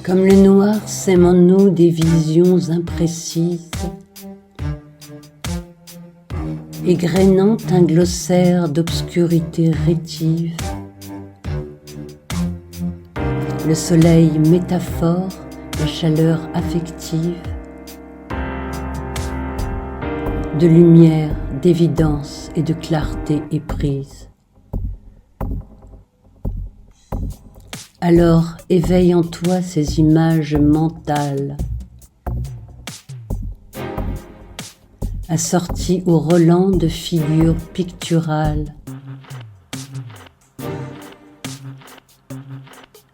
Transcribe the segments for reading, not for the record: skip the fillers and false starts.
Comme le noir sème en nous des visions imprécises, égrénant un glossaire d'obscurité rétive, le soleil métaphore, la chaleur affective, de lumière, d'évidence et de clarté éprise. Alors éveille en toi ces images mentales, assorties au relent de figures picturales,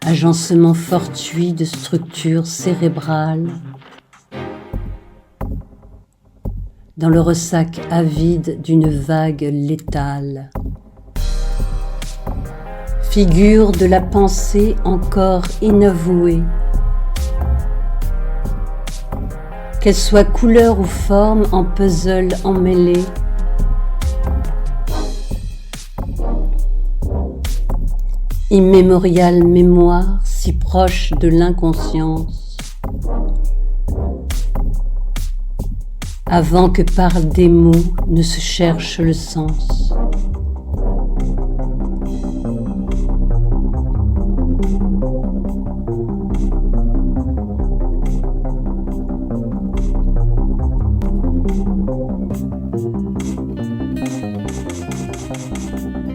agencement fortuit de structures cérébrales, dans le ressac avide d'une vague létale. Figure de la pensée encore inavouée, qu'elle soit couleur ou forme en puzzle emmêlé, immémoriale mémoire si proche de l'inconscience, avant que par des mots ne se cherche le sens.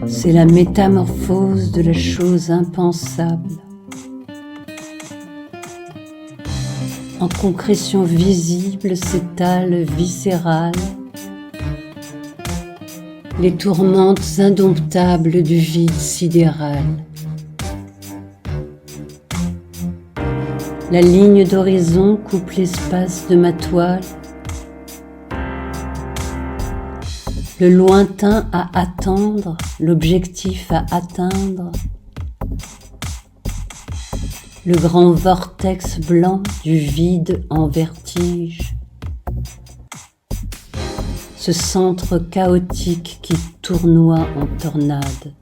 C'est la métamorphose de la chose impensable. En concrétion visible s'étale viscérale, les tourmentes indomptables du vide sidéral. La ligne d'horizon coupe l'espace de ma toile, le lointain à attendre, l'objectif à atteindre, le grand vortex blanc du vide en vertige, ce centre chaotique qui tournoie en tornade.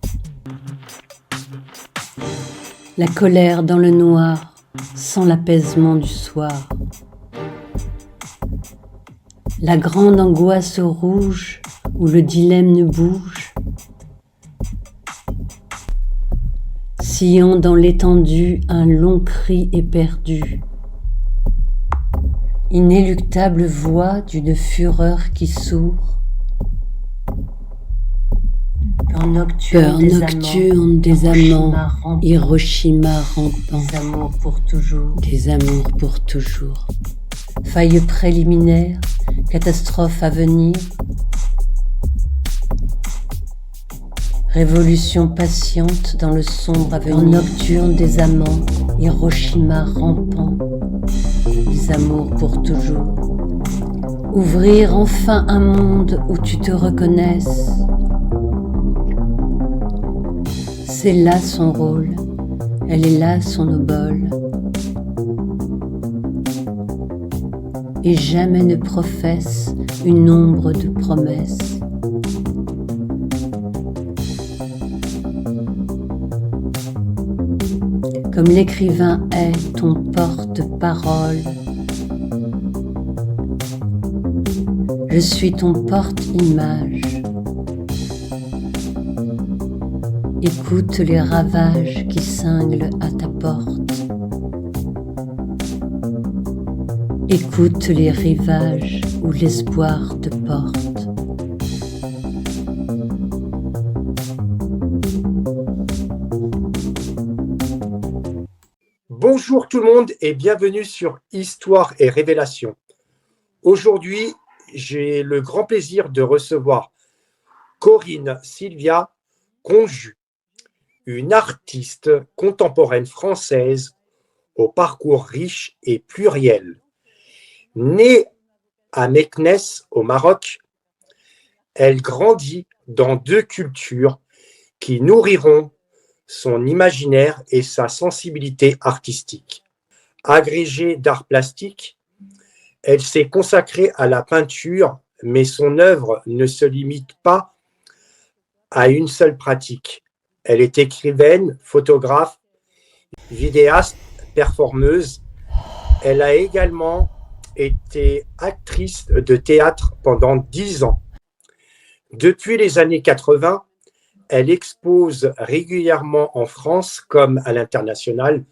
La colère dans le noir, sans l'apaisement du soir. La grande angoisse rouge où le dilemme ne bouge, sciant dans l'étendue un long cri éperdu, inéluctable voix d'une fureur qui sourd, peur nocturne des amants, Hiroshima rampant, des amours pour toujours, faille préliminaire, catastrophe à venir, révolution patiente dans le sombre avenir, nocturne des amants, Hiroshima rampant, des amours pour toujours. Ouvrir enfin un monde où tu te reconnaisses. C'est là son rôle, elle est là son obole. Et jamais ne professe une ombre de promesse. Comme l'écrivain est ton porte-parole, je suis ton porte-image. Écoute les ravages qui cinglent à ta porte. Écoute les rivages où l'espoir te porte. Bonjour tout le monde et bienvenue sur Histoire et Révélation. Aujourd'hui, j'ai le grand plaisir de recevoir Corinne Sylvia Conjus, une artiste contemporaine française au parcours riche et pluriel. Née à Meknès au Maroc, elle grandit dans deux cultures qui nourriront son imaginaire et sa sensibilité artistique. Agrégée d'art plastique, elle s'est consacrée à la peinture, mais son œuvre ne se limite pas à une seule pratique. Elle est écrivaine, photographe, vidéaste, performeuse Elle a également été actrice de théâtre pendant 10 ans. Depuis les années 80, elle expose régulièrement en France comme à l'international,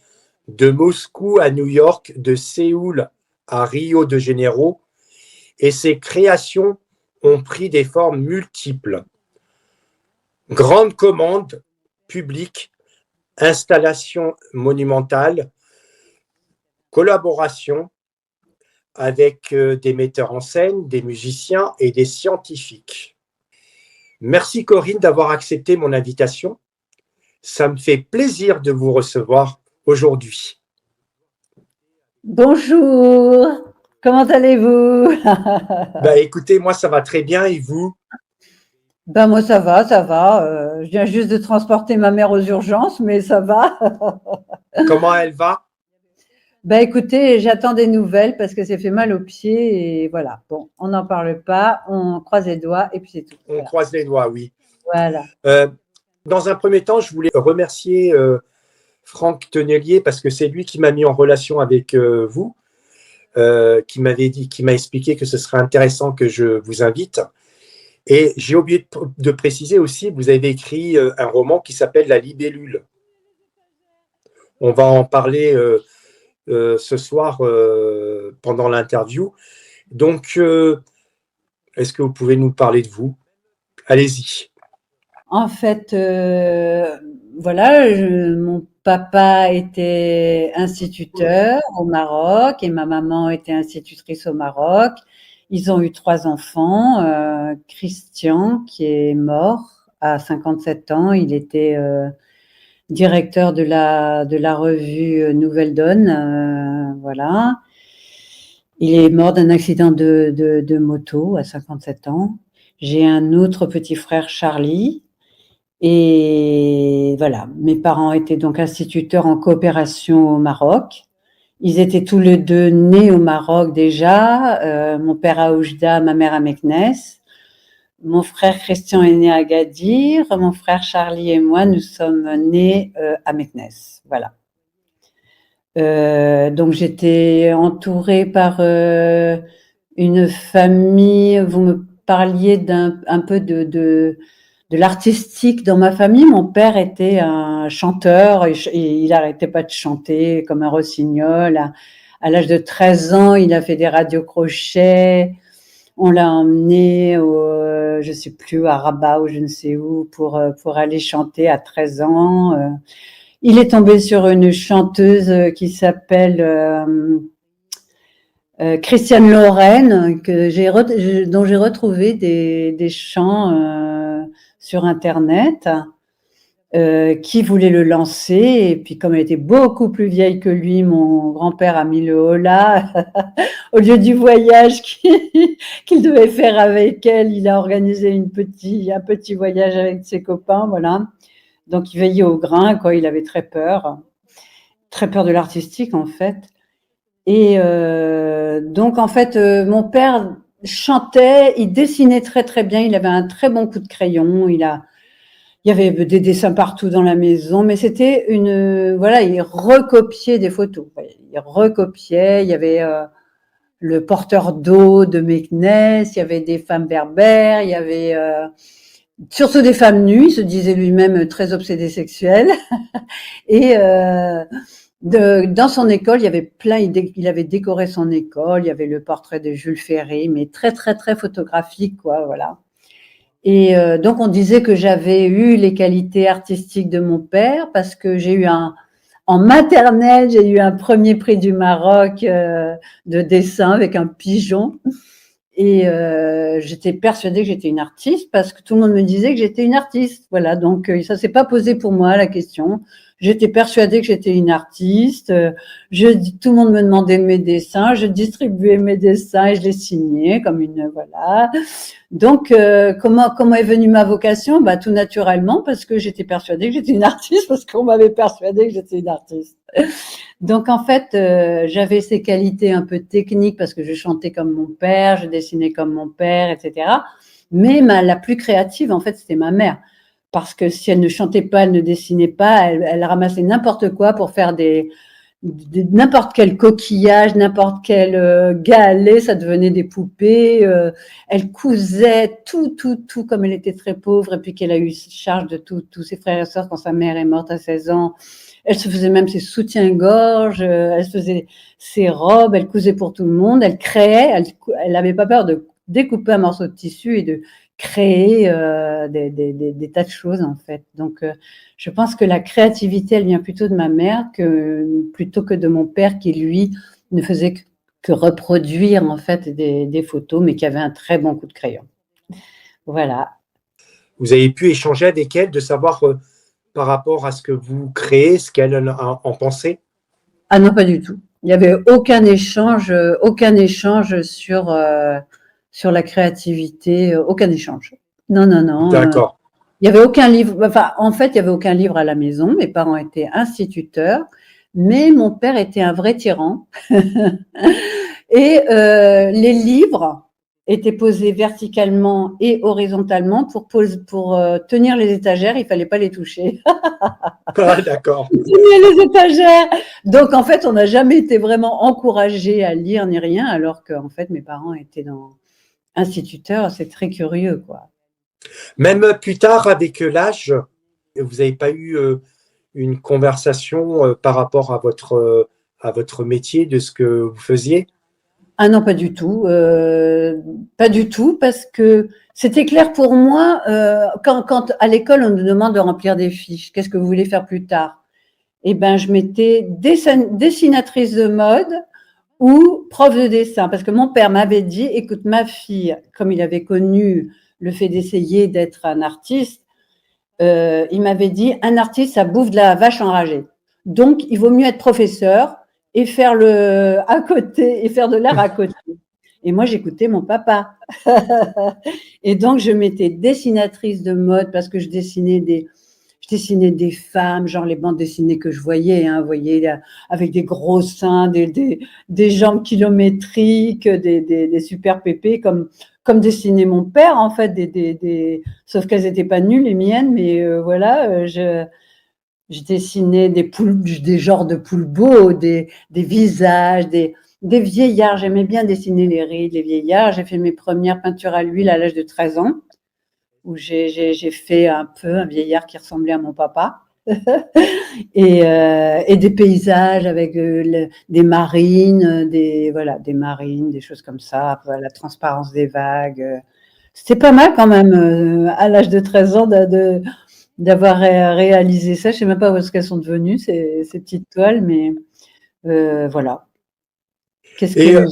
de Moscou à New York, de Séoul à Rio de Janeiro, et ses créations ont pris des formes multiples. Grandes commandes publiques, installations monumentales, collaborations avec des metteurs en scène, des musiciens et des scientifiques. Merci Corinne d'avoir accepté mon invitation. Ça me fait plaisir de vous recevoir aujourd'hui. Bonjour, comment allez-vous? Écoutez, moi ça va très bien et vous? Moi ça va, ça va. Je viens juste de transporter ma mère aux urgences, mais ça va. Comment elle va? Écoutez, j'attends des nouvelles parce que ça fait mal aux pieds et voilà. Bon, on n'en parle pas, on croise les doigts et puis c'est tout. On Voilà. croise les doigts, oui. Voilà. Dans un premier temps, je voulais remercier Franck Tonnelier parce que c'est lui qui m'a mis en relation avec vous, qui m'a expliqué que ce serait intéressant que je vous invite. Et j'ai oublié de préciser aussi, vous avez écrit un roman qui s'appelle La Libellule. On va en parler ce soir pendant l'interview. Donc, est-ce que vous pouvez nous parler de vous? Allez-y. En fait, voilà, mon papa était instituteur au Maroc et ma maman était institutrice au Maroc. Ils ont eu 3 enfants. Christian, qui est mort à 57 ans, il était directeur de la revue Nouvelle Donne. Voilà. Il est mort d'un accident de moto à 57 ans. J'ai un autre petit frère, Charlie. Et voilà, mes parents étaient donc instituteurs en coopération au Maroc. Ils étaient tous les deux nés au Maroc déjà. Mon père à Oujda, ma mère à Meknès. Mon frère Christian est né à Agadir. Mon frère Charlie et moi, nous sommes nés à Meknès. Voilà. Donc j'étais entourée par une famille. Vous me parliez un peu de l'artistique dans ma famille. Mon père était un chanteur et il arrêtait pas de chanter comme un rossignol. À l'âge de 13 ans, il a fait des radiocrochets. On l'a emmené je sais plus, à Rabat ou je ne sais où pour aller chanter à 13 ans. Il est tombé sur une chanteuse qui s'appelle Christiane Lorraine, dont j'ai retrouvé des chants sur Internet, qui voulait le lancer. Et puis, comme elle était beaucoup plus vieille que lui, mon grand-père a mis le holà. Au lieu du voyage qu'il devait faire avec elle, il a organisé un petit voyage avec ses copains, voilà. Donc, il veillait au grain, quoi. Il avait très peur de l'artistique, en fait. Et donc, en fait, mon père chantait, il dessinait très, très bien. Il avait un très bon coup de crayon. Il y avait des dessins partout dans la maison, mais c'était voilà, il recopiait des photos. Il recopiait. Il y avait le porteur d'eau de Meknès. Il y avait des femmes berbères. Il y avait surtout des femmes nues, il se disait lui-même très obsédé sexuel. Et dans son école, il y avait il avait décoré son école, il y avait le portrait de Jules Ferry, mais très, très, très photographique, quoi, voilà. Et donc, on disait que j'avais eu les qualités artistiques de mon père parce que en maternelle, j'ai eu un premier prix du Maroc de dessin avec un pigeon. Et j'étais persuadée que j'étais une artiste parce que tout le monde me disait que j'étais une artiste. Voilà, donc ça s'est pas posé pour moi la question. J'étais persuadée que j'étais une artiste. Tout le monde me demandait mes dessins, je distribuais mes dessins et je les signais comme voilà. Donc comment est venue ma vocation? Tout naturellement parce que j'étais persuadée que j'étais une artiste parce qu'on m'avait persuadée que j'étais une artiste. Donc en fait, j'avais ces qualités un peu techniques parce que je chantais comme mon père, je dessinais comme mon père, etc. Mais la plus créative, en fait, c'était ma mère. Parce que si elle ne chantait pas, elle ne dessinait pas, elle ramassait n'importe quoi pour faire des n'importe quel coquillage, n'importe quel galet, ça devenait des poupées. Elle cousait tout, comme elle était très pauvre et puis qu'elle a eu charge de tous ses frères et sœurs quand sa mère est morte à 16 ans. Elle se faisait même ses soutiens-gorge, elle se faisait ses robes, elle cousait pour tout le monde, elle créait, elle n'avait pas peur de découper un morceau de tissu et de créer des tas de choses en fait. Donc je pense que la créativité, elle vient plutôt de ma mère plutôt que de mon père qui lui ne faisait que reproduire en fait des photos, mais qui avait un très bon coup de crayon. Voilà. Vous avez pu échanger avec elle, de savoir par rapport à ce que vous créez, ce qu'elle en pensait? Ah non, pas du tout. Il n'y avait aucun échange sur la créativité, aucun échange. Non, non, non. D'accord. Il n'y avait aucun livre. Enfin, en fait, il n'y avait aucun livre à la maison. Mes parents étaient instituteurs, mais mon père était un vrai tyran. Et les livres étaient posés verticalement et horizontalement pour tenir les étagères. Il fallait pas les toucher. Ah, d'accord. Tenir les étagères. Donc en fait, on n'a jamais été vraiment encouragés à lire ni rien, alors que en fait, mes parents étaient instituteurs. C'est très curieux, quoi. Même plus tard, avec l'âge, vous n'avez pas eu une conversation par rapport à votre métier, de ce que vous faisiez? Ah non, pas du tout. Pas du tout, parce que c'était clair pour moi, quand à l'école, on nous demande de remplir des fiches. Qu'est-ce que vous voulez faire plus tard? Eh ben, je m'étais dessinatrice de mode ou prof de dessin, parce que mon père m'avait dit, écoute, ma fille, comme il avait connu le fait d'essayer d'être un artiste, il m'avait dit, un artiste, ça bouffe de la vache enragée. Donc, il vaut mieux être professeur et faire à côté, et faire de l'art à côté. Et moi, j'écoutais mon papa. Et donc, je m'étais dessinatrice de mode parce que je dessinais des femmes, genre les bandes dessinées que je voyais, vous voyez, avec des gros seins, des jambes kilométriques, des super pépés, comme dessinait mon père, en fait, sauf qu'elles n'étaient pas nulles, les miennes, mais voilà, je dessinais des genres de poules beaux, des visages, des vieillards. J'aimais bien dessiner les rides, les vieillards. J'ai fait mes premières peintures à l'huile à l'âge de 13 ans, où j'ai fait un peu un vieillard qui ressemblait à mon papa. Et des paysages avec des marines, des marines, des choses comme ça, la transparence des vagues. C'était pas mal quand même, à l'âge de 13 ans, d'avoir réalisé ça. Je sais même pas où est-ce qu'elles sont devenues, ces petites toiles, mais voilà. Qu'est-ce Et que...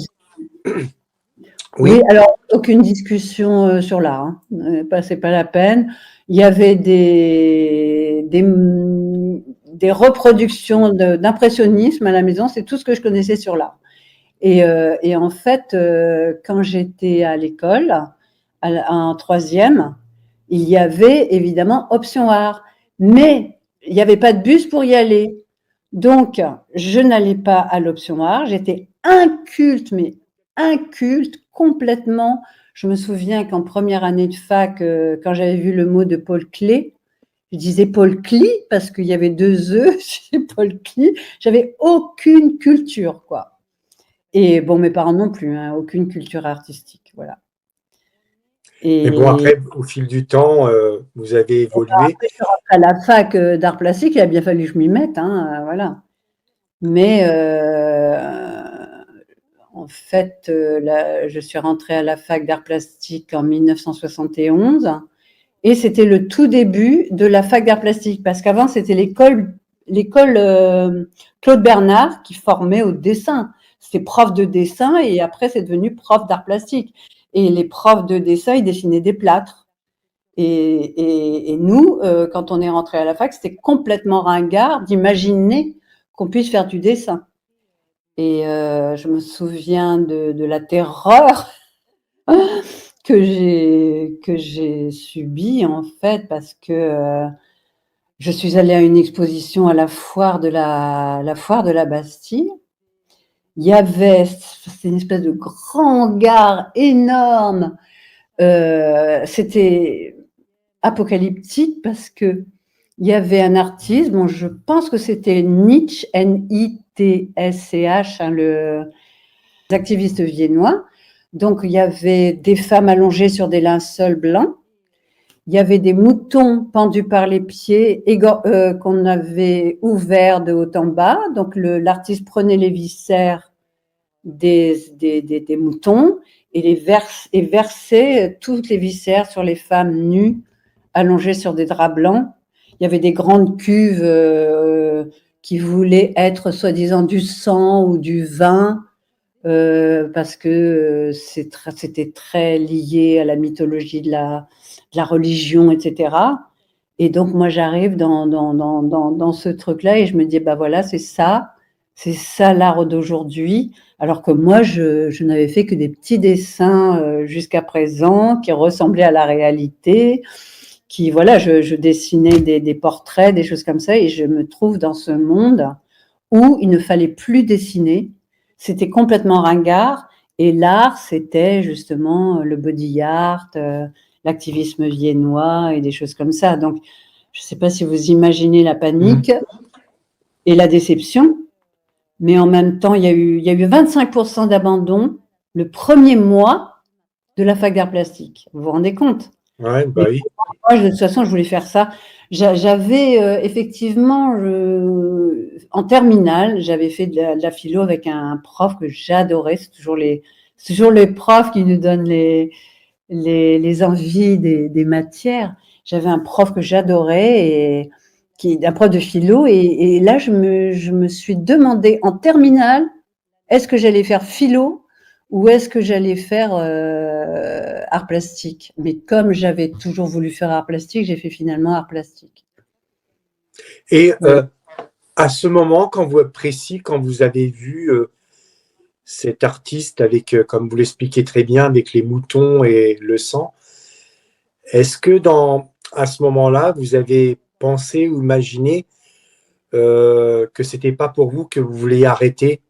oui, Oui, alors aucune discussion sur l'art, hein. C'est pas la peine. Il y avait des reproductions d'impressionnisme à la maison, c'est tout ce que je connaissais sur l'art. Et en fait, quand j'étais à l'école, en troisième, il y avait évidemment option art, mais il n'y avait pas de bus pour y aller. Donc, je n'allais pas à l'option art, j'étais inculte, mais inculte complètement. Je me souviens qu'en première année de fac, quand j'avais vu le mot de Paul Klee, je disais Paul Klee parce qu'il y avait 2 E chez Paul Klee. J'avais aucune culture, quoi. Et bon, mes parents non plus, hein, aucune culture artistique, voilà. et bon, après, au fil du temps, vous avez évolué. Après, je suis rentrée à la fac d'art plastique, il a bien fallu que je m'y mette, hein, voilà. Mais en fait, je suis rentrée à la fac d'art plastique en 1971 et c'était le tout début de la fac d'art plastique parce qu'avant, c'était l'école Claude Bernard qui formait au dessin. C'était prof de dessin et après, c'est devenu prof d'art plastique. Et les profs de dessin, ils dessinaient des plâtres. Et nous, quand on est rentré à la fac, c'était complètement ringard d'imaginer qu'on puisse faire du dessin. Et je me souviens de la terreur que j'ai subie en fait parce que je suis allée à une exposition à la foire de la Bastille. Il y avait, c'est une espèce de grand hangar énorme. C'était apocalyptique parce que il y avait un artiste, bon, je pense que c'était Nietzsche, Nietzsche, TSCH, les activistes viennois. Donc, il y avait des femmes allongées sur des linceuls blancs. Il y avait des moutons pendus par les pieds qu'on avait ouverts de haut en bas. Donc, l'artiste prenait les viscères des moutons et versait toutes les viscères sur les femmes nues, allongées sur des draps blancs. Il y avait des grandes cuves qui voulaient être soi-disant du sang ou du vin. Parce que c'était très lié à la mythologie de la religion, etc. Et donc, moi, j'arrive dans ce truc-là et je me dis, bah voilà, c'est ça l'art d'aujourd'hui. Alors que moi, je n'avais fait que des petits dessins jusqu'à présent qui ressemblaient à la réalité, voilà, je dessinais des portraits, des choses comme ça, et je me trouve dans ce monde où il ne fallait plus dessiner. C'était complètement ringard, et l'art, c'était justement le body art, l'activisme viennois et des choses comme ça. Donc, je ne sais pas si vous imaginez la panique et la déception, mais en même temps, il y a eu 25% d'abandon le premier mois de la fac d'art plastique. Vous vous rendez compte? Ouais, bah oui. Moi, de toute façon, je voulais faire ça. J'avais effectivement, en terminale, j'avais fait de la philo avec un prof que j'adorais. C'est toujours les profs qui nous donnent les envies des matières. J'avais un prof que j'adorais un prof de philo. Et là, je me suis demandé en terminale, est-ce que j'allais faire philo ou est-ce que j'allais faire art plastique? Mais comme j'avais toujours voulu faire art plastique, j'ai fait finalement art plastique. Et à ce moment, quand vous avez vu cet artiste avec, comme vous l'expliquez très bien, avec les moutons et le sang, est-ce que à ce moment-là, vous avez pensé ou imaginé que c'était pas pour vous, que vous vouliez arrêter?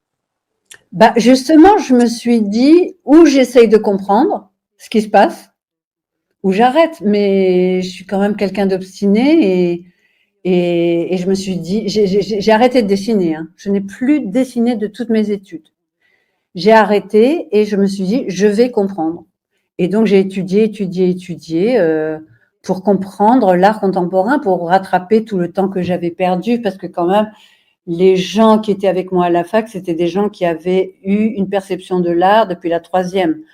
Bah, justement, je me suis dit, ou j'essaye de comprendre ce qui se passe, ou j'arrête. Mais je suis quand même quelqu'un d'obstiné et je me suis dit, j'ai arrêté de dessiner. Hein. Je n'ai plus dessiné de toutes mes études. J'ai arrêté et je me suis dit, je vais comprendre. Et donc, j'ai étudié pour comprendre l'art contemporain, pour rattraper tout le temps que j'avais perdu, parce que quand même, les gens qui étaient avec moi à la fac, c'était des gens qui avaient eu une perception de l'art depuis la troisième,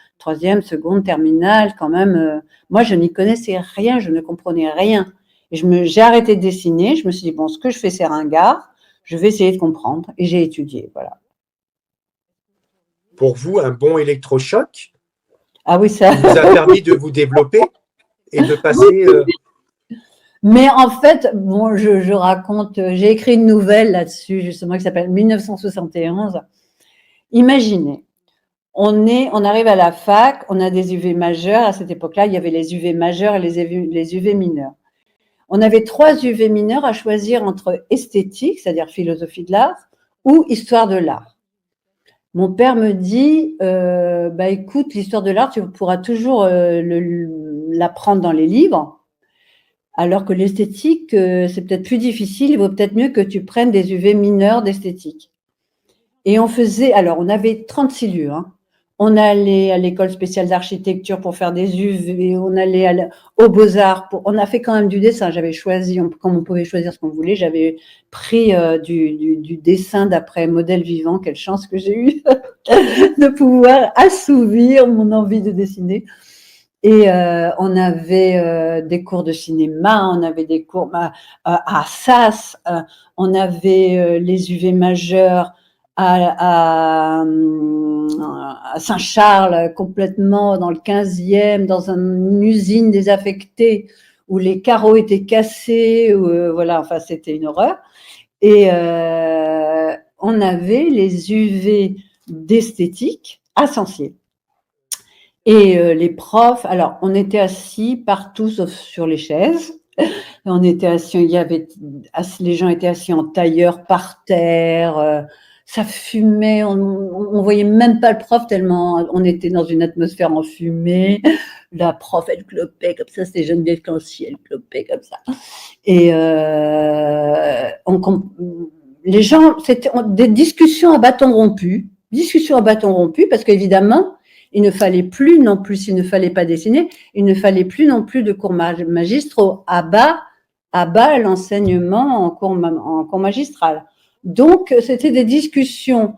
seconde, terminale, quand même. Moi, je n'y connaissais rien, je ne comprenais rien. Et j'ai arrêté de dessiner, je me suis dit, bon, ce que je fais, c'est ringard, je vais essayer de comprendre. Et j'ai étudié, voilà. Pour vous, un bon électrochoc ça vous a permis de vous développer et de passer… Mais en fait, bon, je raconte, j'ai écrit une nouvelle là-dessus, justement, qui s'appelle 1971. Imaginez, on arrive à la fac, on a des UV majeurs. À cette époque-là, il y avait les UV majeurs et les UV mineurs. On avait 3 UV mineurs à choisir entre esthétique, c'est-à-dire philosophie de l'art, ou histoire de l'art. Mon père me dit, écoute, l'histoire de l'art, tu pourras toujours l'apprendre dans les livres. Alors que l'esthétique, c'est peut-être plus difficile, il vaut peut-être mieux que tu prennes des UV mineurs d'esthétique. Et on avait 36 lieux. Hein. On allait à l'école spéciale d'architecture pour faire des UV, on allait aux Beaux-Arts, on a fait quand même du dessin. J'avais choisi, comme on pouvait choisir ce qu'on voulait, j'avais pris du dessin d'après modèle vivant. Quelle chance que j'ai eu de pouvoir assouvir mon envie de dessiner. Et on avait des cours de cinéma, on avait des cours à Assas, on avait les UV majeurs à Saint-Charles, complètement dans le 15e, dans une usine désaffectée où les carreaux étaient cassés, voilà, enfin c'était une horreur. Et on avait les UV d'esthétique à Sancier. Et les profs, alors on était assis partout sauf sur les chaises. On était assis, les gens étaient assis en tailleur par terre. Ça fumait, on voyait même pas le prof tellement on était dans une atmosphère enfumée. La prof, elle clopait comme ça, c'était Geneviève Clancy, elle clopait comme ça. Et les gens, c'était des discussions à bâton rompu, parce qu'évidemment, il ne fallait plus non plus, s'il ne fallait pas dessiner, il ne fallait plus non plus de cours magistraux. À bas l'enseignement en cours magistral. Donc, c'était des discussions.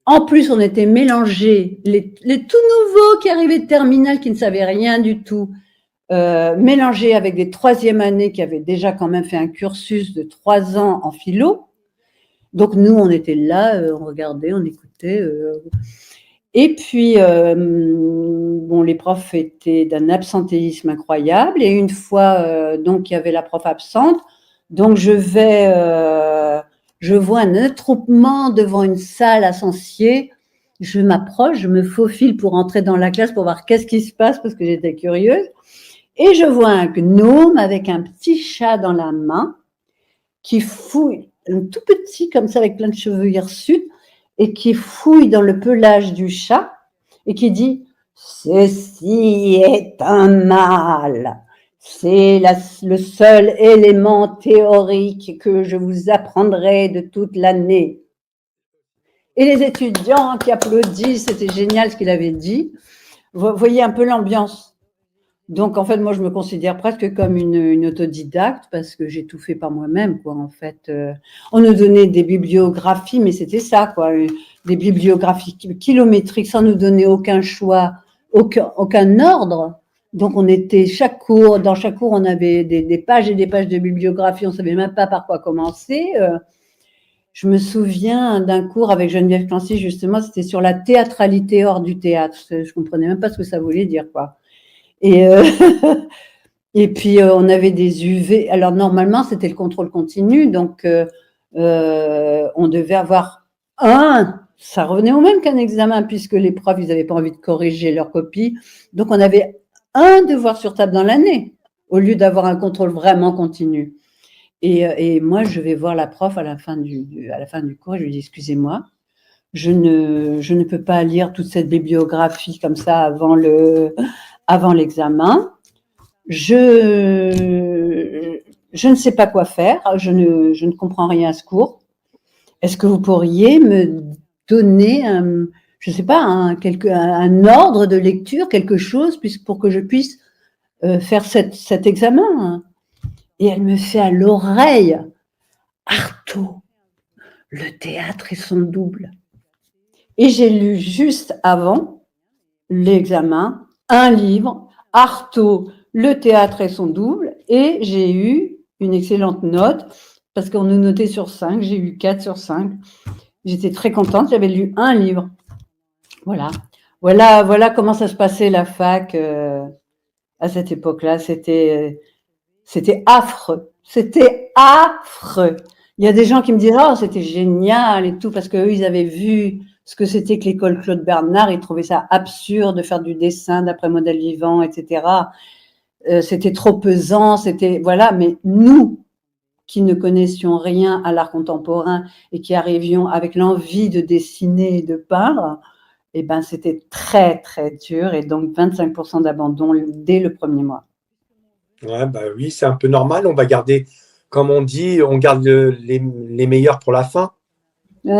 En plus, on était mélangés, les tout nouveaux qui arrivaient de terminale, qui ne savaient rien du tout, mélangés avec des troisième années qui avaient déjà quand même fait un cursus de 3 ans en philo. Donc, nous, on était là, on regardait, on écoutait. Et puis, bon, les profs étaient d'un absentéisme incroyable. Et une fois, donc, il y avait la prof absente. Donc, je vois un attroupement devant une salle à Sancier. Je m'approche, je me faufile pour entrer dans la classe pour voir qu'est-ce qui se passe parce que j'étais curieuse. Et je vois un gnome avec un petit chat dans la main qui fouille, un tout petit comme ça avec plein de cheveux hirsutes, et qui fouille dans le pelage du chat et qui dit « Ceci est un mâle. C'est le seul élément théorique que je vous apprendrai de toute l'année. » Et les étudiants qui applaudissent, c'était génial ce qu'il avait dit. Vous voyez un peu l'ambiance. Donc, en fait, moi, je me considère presque comme une autodidacte parce que j'ai tout fait par moi-même, quoi. En fait, on nous donnait des bibliographies, mais c'était ça, quoi, des bibliographies kilométriques sans nous donner aucun choix, aucun ordre. Donc, on était dans chaque cours, on avait des pages et des pages de bibliographie. On savait même pas par quoi commencer. Je me souviens d'un cours avec Geneviève Clancy, justement, c'était sur la théâtralité hors du théâtre. Je comprenais même pas ce que ça voulait dire, quoi. Et, et puis, on avait des UV. Alors, normalement, c'était le contrôle continu. Donc, on devait avoir ça revenait au même qu'un examen, puisque les profs, ils n'avaient pas envie de corriger leur copie. Donc, on avait un devoir sur table dans l'année, au lieu d'avoir un contrôle vraiment continu. Et moi, je vais voir la prof à la fin du cours et je lui dis, excusez-moi, je ne peux pas lire toute cette bibliographie comme ça avant l'examen. Je ne sais pas quoi faire, je ne comprends rien à ce cours. Est-ce que vous pourriez me donner je ne sais pas, un ordre de lecture, quelque chose, pour que je puisse faire cet examen? Et elle me fait à l'oreille, Artaud, le théâtre et son double. Et j'ai lu juste avant l'examen un livre, Artaud, le théâtre et son double, et j'ai eu une excellente note, parce qu'on nous notait sur 5, j'ai eu 4 sur 5. J'étais très contente, j'avais lu un livre. Voilà comment ça se passait la fac à cette époque-là. C'était affreux. C'était affreux. Il y a des gens qui me disent « Oh, c'était génial et tout », parce qu'eux, ils avaient vu ce que c'était que l'école Claude Bernard. Ils trouvaient ça absurde de faire du dessin d'après modèle vivant, etc. C'était trop pesant, voilà. Mais nous, qui ne connaissions rien à l'art contemporain et qui arrivions avec l'envie de dessiner et de peindre, eh ben, c'était très, très dur. Et donc, 25% d'abandon dès le premier mois. Ouais, bah oui, c'est un peu normal. On va garder, comme on dit, on garde les meilleurs pour la fin. Je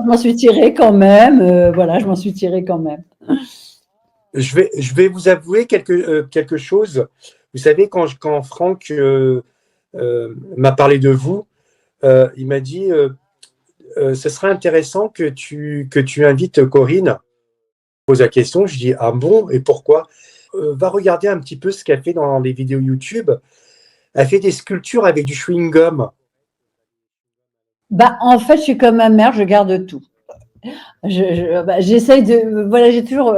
m'en suis tirée quand même. Je m'en suis tirée quand même. Je vais vous avouer quelque chose. Vous savez, quand Franck m'a parlé de vous, il m'a dit ce serait intéressant que tu invites Corinne. Je pose la question, je dis ah bon, et pourquoi? Va regarder un petit peu ce qu'elle fait dans les vidéos YouTube. Elle fait des sculptures avec du chewing-gum. En fait, je suis comme ma mère, je garde tout. J'essaye j'ai toujours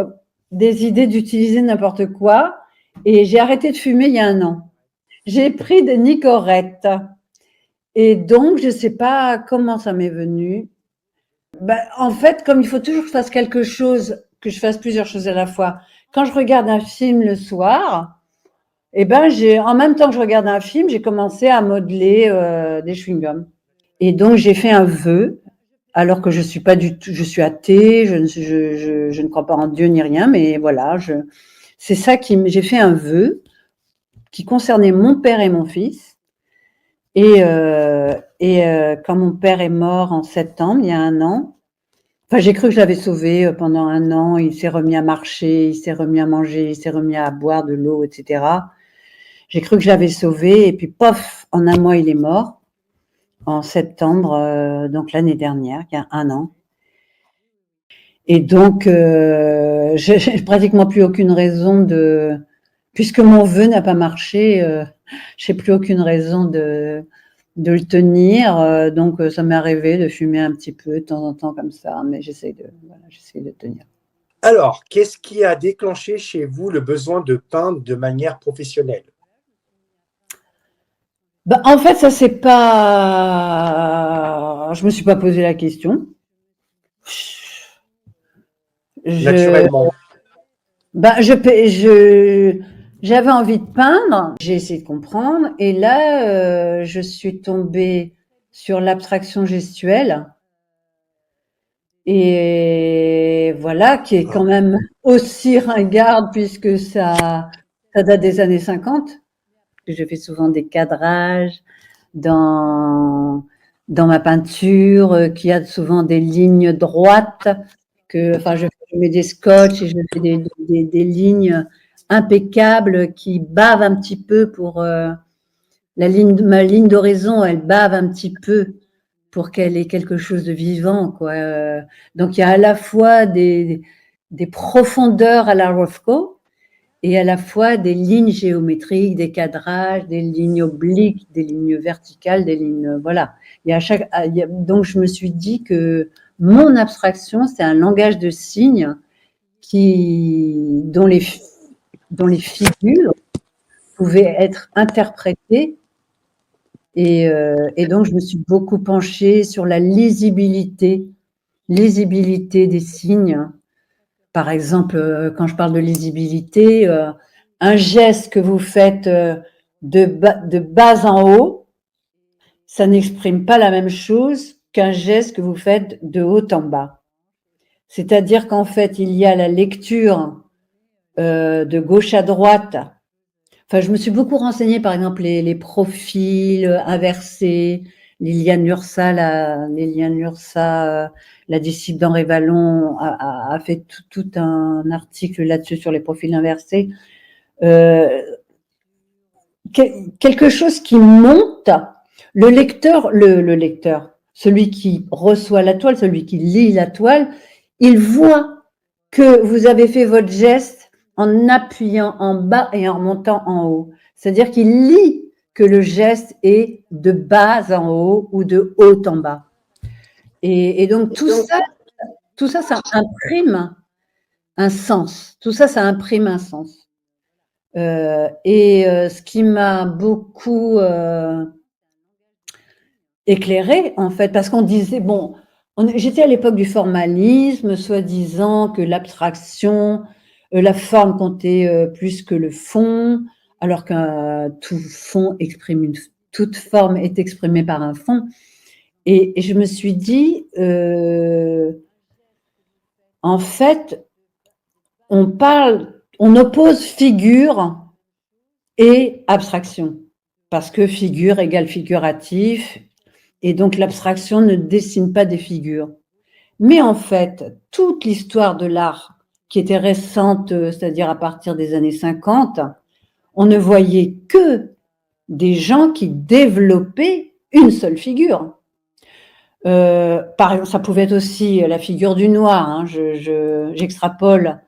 des idées d'utiliser n'importe quoi. Et j'ai arrêté de fumer il y a 1 an. J'ai pris des Nicorette. Et donc, je ne sais pas comment ça m'est venu. En fait, comme il faut toujours que je fasse quelque chose, que je fasse plusieurs choses à la fois. Quand je regarde un film le soir, en même temps que je regarde un film, j'ai commencé à modeler des chewing-gums. Et donc, j'ai fait un vœu, alors que je suis pas du tout, je suis athée, je ne crois pas en Dieu ni rien, mais voilà, c'est ça j'ai fait un vœu qui concernait mon père et mon fils. Quand mon père est mort en septembre, il y a 1 an, enfin, j'ai cru que je l'avais sauvé pendant 1 an. Il s'est remis à marcher, il s'est remis à manger, il s'est remis à boire de l'eau, etc. J'ai cru que je l'avais sauvé et puis, pof, en 1 mois, il est mort. En septembre, donc l'année dernière, il y a 1 an. Et donc, j'ai pratiquement plus aucune raison puisque mon vœu n'a pas marché, j'ai plus aucune raison de le tenir. Donc, ça m'est arrivé de fumer un petit peu de temps en temps comme ça, mais j'essaie de tenir. Alors, qu'est-ce qui a déclenché chez vous le besoin de peindre de manière professionnelle? En fait, ça c'est pas. Je me suis pas posé la question. Naturellement. J'avais envie de peindre. J'ai essayé de comprendre, et là, je suis tombée sur l'abstraction gestuelle. Et voilà, qui est quand même aussi ringarde puisque ça date des années 50. Je fais souvent des cadrages dans ma peinture, qui a souvent des lignes droites, je mets des scotch et je fais des lignes impeccables qui bavent un petit peu pour ma ligne d'horizon, elle bave un petit peu pour qu'elle ait quelque chose de vivant, quoi. Donc il y a à la fois des profondeurs à la Rothko et à la fois des lignes géométriques, des cadrages, des lignes obliques, des lignes verticales, des lignes, voilà. Donc je me suis dit que mon abstraction, c'est un langage de signes dont les figures pouvaient être interprétées. Et donc, je me suis beaucoup penchée sur la lisibilité des signes. Par exemple, quand je parle de lisibilité, un geste que vous faites de bas en haut, ça n'exprime pas la même chose qu'un geste que vous faites de haut en bas. C'est-à-dire qu'en fait, il y a la lecture de gauche à droite. Enfin, je me suis beaucoup renseignée, par exemple, les profils inversés. Liliane Lursa, la disciple d'Henri Vallon, a fait tout un article là-dessus sur les profils inversés. Quelque chose qui monte, le lecteur, celui qui reçoit la toile, celui qui lit la toile, il voit que vous avez fait votre geste en appuyant en bas et en remontant en haut. C'est-à-dire qu'il lit que le geste est de bas en haut ou de haut en bas. Et donc tout ça, ça imprime un sens. Tout ça, ça imprime un sens. Ce qui m'a beaucoup éclairée, en fait, parce qu'on disait, j'étais à l'époque du formalisme, soi-disant que l'abstraction, la forme comptait plus que le fond, alors que toute forme est exprimée par un fond. Et je me suis dit, en fait, on oppose figure et abstraction, parce que figure égale figuratif, et donc l'abstraction ne dessine pas des figures. Mais en fait, toute l'histoire de l'art, qui était récente, c'est-à-dire à partir des années 50, on ne voyait que des gens qui développaient une seule figure. Par exemple, ça pouvait être aussi la figure du noir, hein, j'extrapole,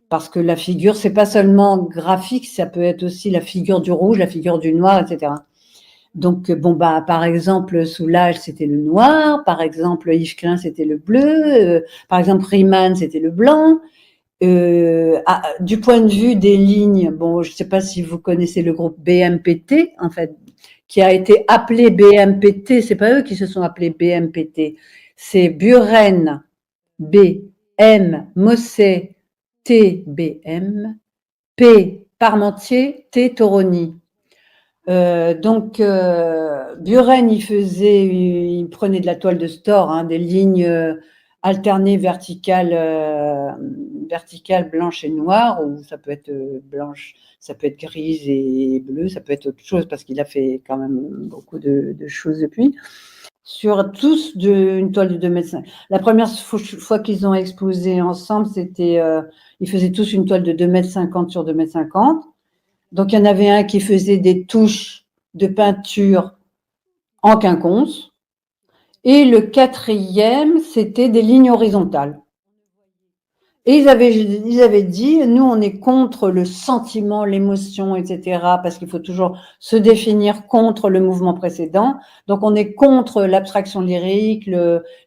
parce que la figure, c'est pas seulement graphique, ça peut être aussi la figure du rouge, la figure du noir, etc. Donc, par exemple, Soulages, c'était le noir, par exemple, Yves Klein, c'était le bleu, par exemple, Riemann, c'était le blanc. Du point de vue des lignes, je ne sais pas si vous connaissez le groupe BMPT, en fait, qui a été appelé BMPT, c'est pas eux qui se sont appelés BMPT, c'est Buren, B, M, Mossé, T, BM, P, Parmentier, T, Toroni. Buren, il prenait de la toile de Storr, des lignes alternée verticale blanche et noire, ou ça peut être blanche, ça peut être grise et bleue, ça peut être autre chose parce qu'il a fait quand même beaucoup de choses depuis. Sur tous une toile de 2,5 m. La première fois qu'ils ont exposé ensemble, c'était, ils faisaient tous une toile de 2,50 m sur 2,50 m. Donc il y en avait un qui faisait des touches de peinture en quinconce. Et le quatrième, c'était des lignes horizontales. Et ils avaient dit, nous, on est contre le sentiment, l'émotion, etc., parce qu'il faut toujours se définir contre le mouvement précédent. Donc, on est contre l'abstraction lyrique,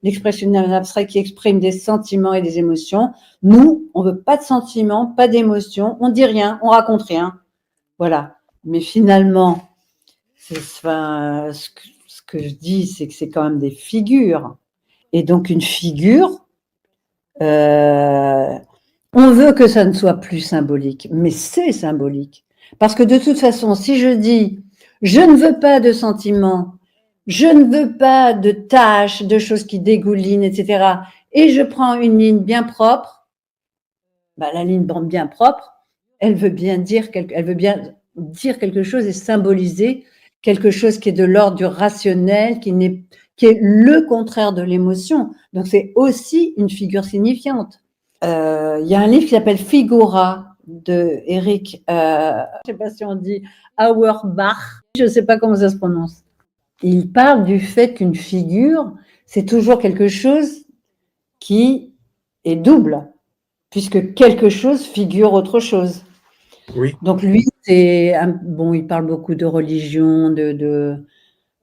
l'expression d'un abstrait qui exprime des sentiments et des émotions. Nous, on veut pas de sentiments, pas d'émotions, on dit rien, on raconte rien. Voilà. Mais finalement, ce que je dis, c'est que c'est quand même des figures. Et donc, une figure, on veut que ça ne soit plus symbolique, mais c'est symbolique. Parce que de toute façon, si je dis je ne veux pas de sentiments, je ne veux pas de taches, de choses qui dégoulinent, etc., et je prends une ligne bien propre, bah, la ligne bien propre, elle veut bien dire quelque chose et symboliser quelque chose qui est de l'ordre du rationnel, qui est le contraire de l'émotion. Donc, c'est aussi une figure signifiante. Il y a un livre qui s'appelle Figura de Eric, je ne sais pas si on dit Auerbach, je ne sais pas comment ça se prononce. Il parle du fait qu'une figure, c'est toujours quelque chose qui est double, puisque quelque chose figure autre chose. Oui. Donc lui, il parle beaucoup de religion,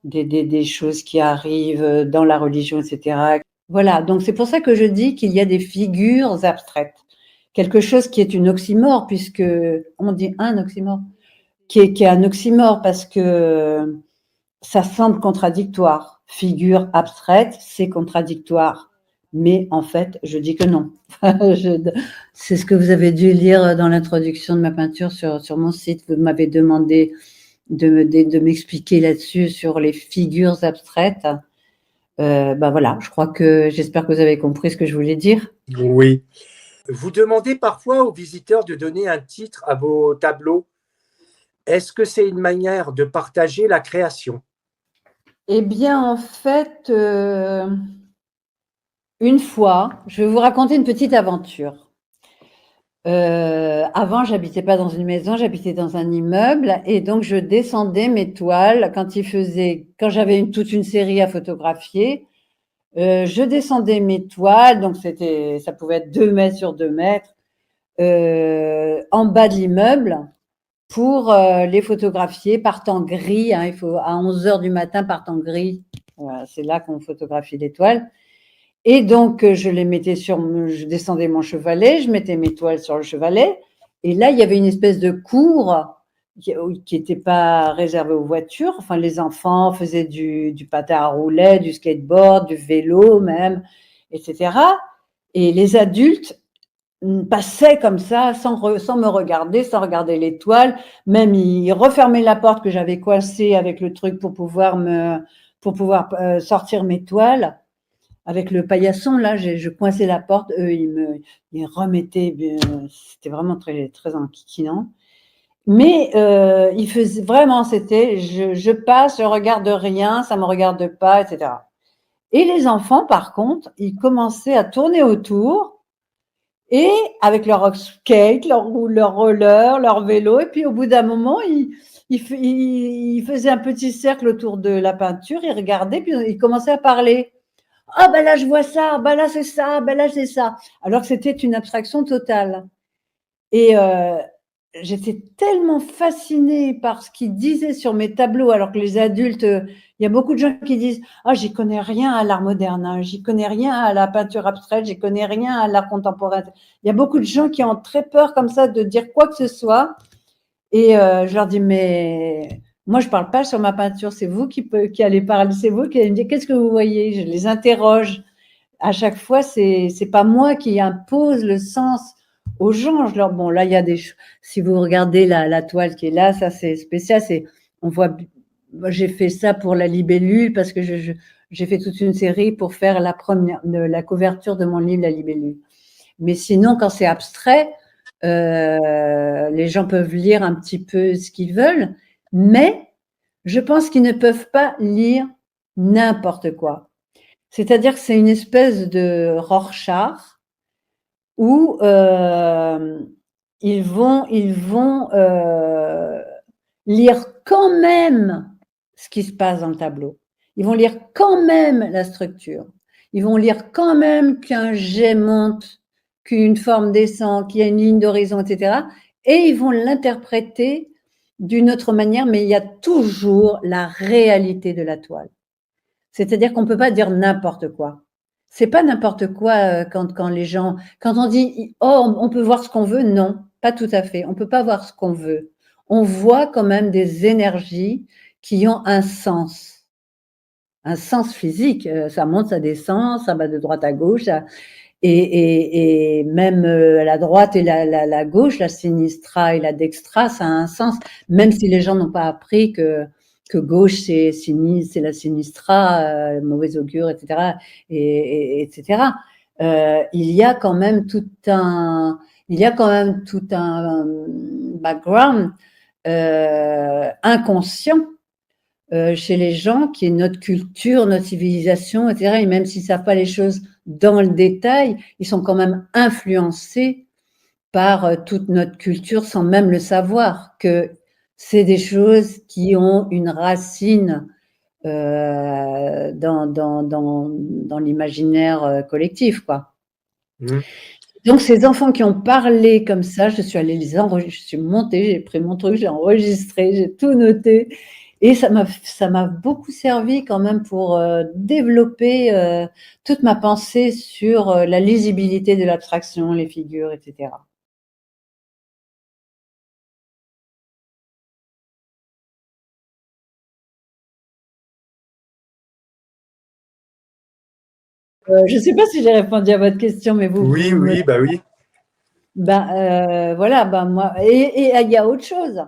des choses qui arrivent dans la religion, etc. Voilà, donc c'est pour ça que je dis qu'il y a des figures abstraites. Quelque chose qui est une oxymore, puisque on dit un oxymore, qui est un oxymore parce que ça semble contradictoire. Figure abstraite, c'est contradictoire. Mais en fait, je dis que non. C'est ce que vous avez dû lire dans l'introduction de ma peinture sur mon site. Vous m'avez demandé de m'expliquer là-dessus sur les figures abstraites. Voilà, j'espère que vous avez compris ce que je voulais dire. Oui. Vous demandez parfois aux visiteurs de donner un titre à vos tableaux. Est-ce que c'est une manière de partager la création? Eh bien, en fait, une fois, je vais vous raconter une petite aventure. Avant, j'habitais pas dans une maison, j'habitais dans un immeuble, et donc je descendais mes toiles quand j'avais toute une série à photographier. Je descendais mes toiles, donc ça pouvait être 2 mètres sur 2 mètres, en bas de l'immeuble pour les photographier par temps gris. Il faut à 11h du matin par temps gris. Voilà, c'est là qu'on photographie les toiles. Et donc, je descendais mon chevalet, je mettais mes toiles sur le chevalet. Et là, il y avait une espèce de cour qui n'était pas réservée aux voitures. Enfin, les enfants faisaient du patin à roulettes, du skateboard, du vélo même, etc. Et les adultes passaient comme ça, sans me regarder, sans regarder les toiles. Même, ils refermaient la porte que j'avais coincée avec le truc pour pouvoir sortir mes toiles. Avec le paillasson, là, je coinçais la porte, eux, ils remettaient, c'était vraiment très, très enquiquinant. Mais ils faisaient vraiment, je passe, je regarde rien, ça me regarde pas, etc. Et les enfants, par contre, ils commençaient à tourner autour et avec leur skate, leur roller, leur vélo, et puis au bout d'un moment, ils faisaient un petit cercle autour de la peinture, ils regardaient, puis ils commençaient à parler. Ah, ben là, je vois ça, ben là, c'est ça, ben là, c'est ça. Alors que c'était une abstraction totale. Et j'étais tellement fascinée par ce qu'ils disaient sur mes tableaux, alors que les adultes, il y a beaucoup de gens qui disent « Ah, j'y connais rien à l'art moderne, hein, j'y connais rien à la peinture abstraite, j'y connais rien à l'art contemporain. » Il y a beaucoup de gens qui ont très peur comme ça de dire quoi que ce soit. Et je leur dis « Mais… » Moi, je parle pas sur ma peinture, c'est vous qui allez parler, c'est vous qui allez me dire qu'est-ce que vous voyez. Je les interroge. À chaque fois, c'est pas moi qui impose le sens aux gens. Bon, là, il y a si vous regardez la toile qui est là, ça c'est spécial. On voit, moi, j'ai fait ça pour la libellule parce que j'ai fait toute une série pour faire la couverture de mon livre La Libellule. Mais sinon, quand c'est abstrait, les gens peuvent lire un petit peu ce qu'ils veulent, mais je pense qu'ils ne peuvent pas lire n'importe quoi. C'est-à-dire que c'est une espèce de Rorschach où ils vont lire quand même ce qui se passe dans le tableau. Ils vont lire quand même la structure. Ils vont lire quand même qu'un jet monte, qu'une forme descend, qu'il y a une ligne d'horizon, etc. Et ils vont l'interpréter d'une autre manière, mais il y a toujours la réalité de la toile. C'est-à-dire qu'on ne peut pas dire n'importe quoi. C'est pas n'importe quoi quand les gens, quand on dit oh on peut voir ce qu'on veut, non, pas tout à fait. On peut pas voir ce qu'on veut. On voit quand même des énergies qui ont un sens physique. Ça monte, ça descend, ça va de droite à gauche, et même la droite et la gauche, la sinistra et la dextra, ça a un sens. Même si les gens n'ont pas appris que gauche c'est sinistre, c'est la sinistra, mauvais augure, etc. etc. Il y a quand même tout un background inconscient chez les gens qui est notre culture, notre civilisation, etc. Et même s'ils ne savent pas les choses dans le détail, ils sont quand même influencés par toute notre culture sans même le savoir, que c'est des choses qui ont une racine dans l'imaginaire collectif, quoi. Mmh. Donc, ces enfants qui ont parlé comme ça, je suis allée les enregistrer, je suis montée, j'ai pris mon truc, j'ai enregistré, j'ai tout noté. Et ça m'a beaucoup servi quand même pour développer toute ma pensée sur la lisibilité de l'abstraction, les figures, etc. Je ne sais pas si j'ai répondu à votre question, mais Oui, oui, bah oui. Voilà, moi, et il y a autre chose,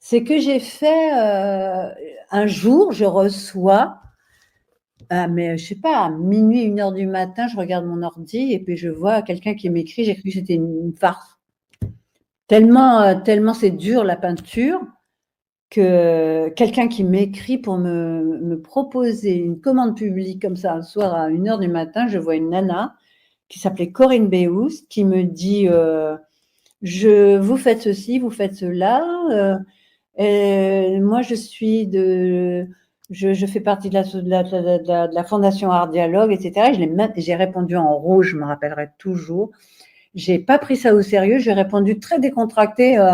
c'est que j'ai fait un jour, je reçois, mais je sais pas, à minuit, 1h du matin, je regarde mon ordi et puis je vois quelqu'un qui m'écrit, j'ai cru que c'était une farce. Tellement c'est dur la peinture que quelqu'un qui m'écrit pour me proposer une commande publique comme ça un soir à 1h du matin, je vois une nana qui s'appelait Corinne Béous qui me dit vous faites ceci, vous faites cela. Moi, je fais partie de la Fondation Art Dialogue, etc. J'ai répondu en rouge, je me rappellerai toujours. J'ai pas pris ça au sérieux, j'ai répondu très décontracté.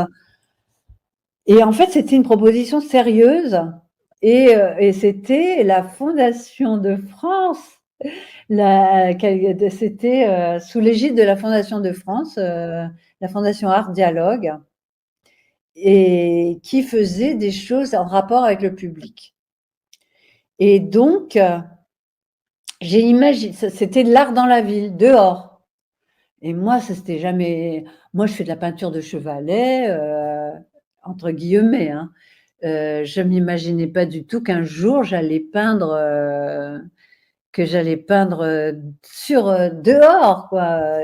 Et en fait, c'était une proposition sérieuse. Et c'était la Fondation de France. C'était sous l'égide de la Fondation de France, la Fondation Art Dialogue, et qui faisait des choses en rapport avec le public. Et donc, j'ai imaginé, c'était de l'art dans la ville, dehors. Et moi, ça c'était jamais. Moi, je fais de la peinture de chevalet, entre guillemets. Hein. Je m'imaginais pas du tout qu'un jour j'allais peindre, sur dehors, quoi.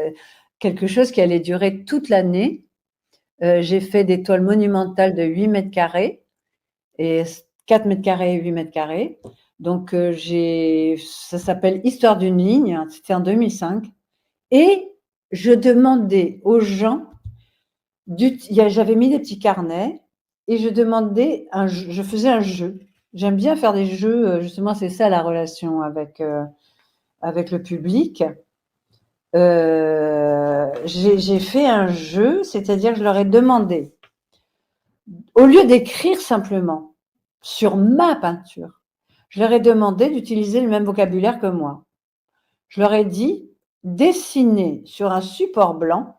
Quelque chose qui allait durer toute l'année. J'ai fait des toiles monumentales de 8 mètres carrés et 4 mètres carrés et 8 mètres carrés. Donc, ça s'appelle Histoire d'une ligne. C'était en 2005. Et je demandais aux gens, j'avais mis des petits carnets et je faisais un jeu. J'aime bien faire des jeux, justement, c'est ça la relation avec le public. J'ai fait un jeu, c'est-à-dire que je leur ai demandé, au lieu d'écrire simplement sur ma peinture, je leur ai demandé d'utiliser le même vocabulaire que moi. Je leur ai dit, dessinez sur un support blanc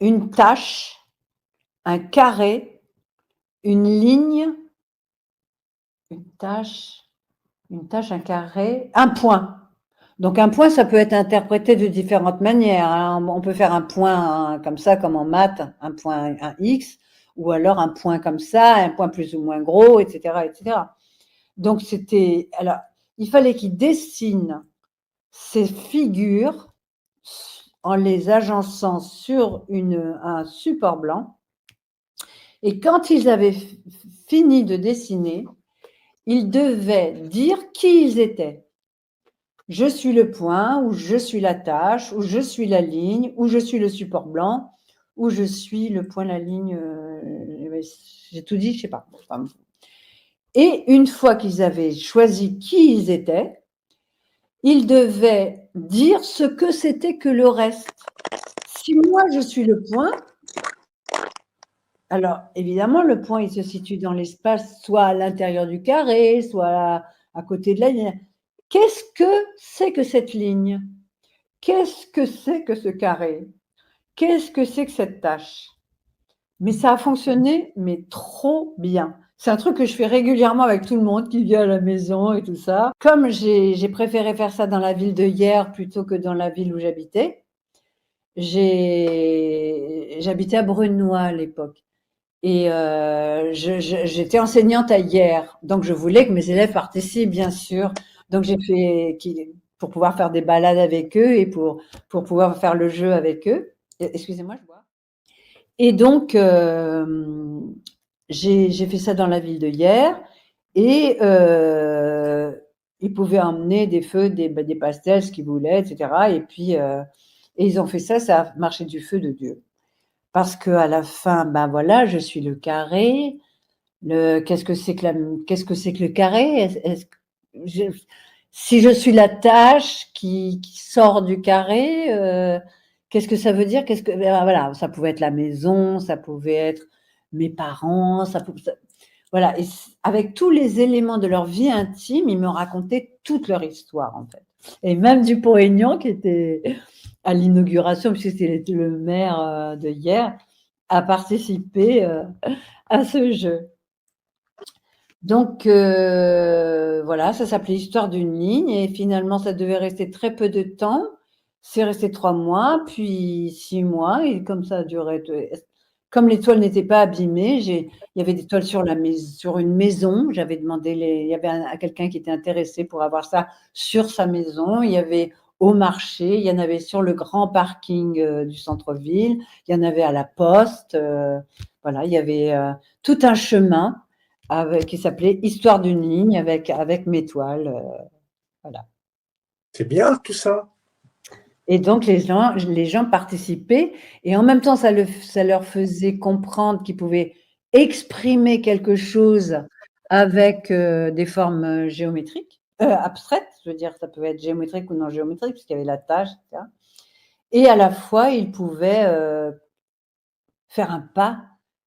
une tache, un carré, une ligne, une tache, un carré, un point. Donc un point, ça peut être interprété de différentes manières. Hein. On peut faire un point comme ça, comme en maths, un point, un X, ou alors un point comme ça, un point plus ou moins gros, etc., etc. Donc, alors, il fallait qu'il dessine ces figures en les agençant sur un support blanc. Et quand ils avaient fini de dessiner, ils devaient dire qui ils étaient. Je suis le point, ou je suis la tâche, ou je suis la ligne, ou je suis le support blanc, ou je suis le point, la ligne. J'ai tout dit, je ne sais pas. Et une fois qu'ils avaient choisi qui ils étaient, ils devaient dire ce que c'était que le reste. Si moi je suis le point, alors évidemment le point il se situe dans l'espace, soit à l'intérieur du carré, soit à côté de la ligne. Qu'est-ce que c'est que cette ligne? Qu'est-ce que c'est que ce carré? Qu'est-ce que c'est que cette tâche? Mais ça a fonctionné, mais trop bien. C'est un truc que je fais régulièrement avec tout le monde qui vient à la maison et tout ça. Comme j'ai préféré faire ça dans la ville de Hyères plutôt que dans la ville où j'habitais, j'habitais à Brunoy à l'époque. Et j'étais enseignante à Hyères, donc je voulais que mes élèves participent, bien sûr. Donc j'ai fait pour pouvoir faire des balades avec eux et pour pouvoir faire le jeu avec eux. Excusez-moi, je bois. Et donc j'ai fait ça dans la ville de Hyères et ils pouvaient emmener des feux, des pastels, ce qu'ils voulaient, etc. Et puis et ils ont fait ça, ça a marché du feu de Dieu. Parce qu'à la fin, ben voilà, je suis le carré. Qu'est-ce que c'est que le carré? Si je suis la tâche qui sort du carré, qu'est-ce que ça veut dire? Voilà, ça pouvait être la maison, ça pouvait être mes parents, voilà. Et avec tous les éléments de leur vie intime, ils me racontaient toute leur histoire en fait. Et même Dupont-Aignan, qui était à l'inauguration, puisque c'était le maire de Hyères, a participé à ce jeu. Donc voilà, ça s'appelait Histoire d'une ligne et finalement ça devait rester très peu de temps. C'est resté 3 mois, puis 6 mois et comme ça a duré. Comme les toiles n'étaient pas abîmées, il y avait des toiles sur une maison. J'avais demandé il y avait à quelqu'un qui était intéressé pour avoir ça sur sa maison. Il y avait au marché, il y en avait sur le grand parking du centre-ville, il y en avait à la poste. Voilà, il y avait tout un chemin qui s'appelait Histoire d'une ligne avec mes toiles. Voilà. C'est bien tout ça. Et donc, les gens participaient et en même temps, ça leur faisait comprendre qu'ils pouvaient exprimer quelque chose avec des formes géométriques, abstraites, je veux dire, ça pouvait être géométrique ou non géométrique, puisqu'il y avait la tâche, etc. Et à la fois, ils pouvaient faire un pas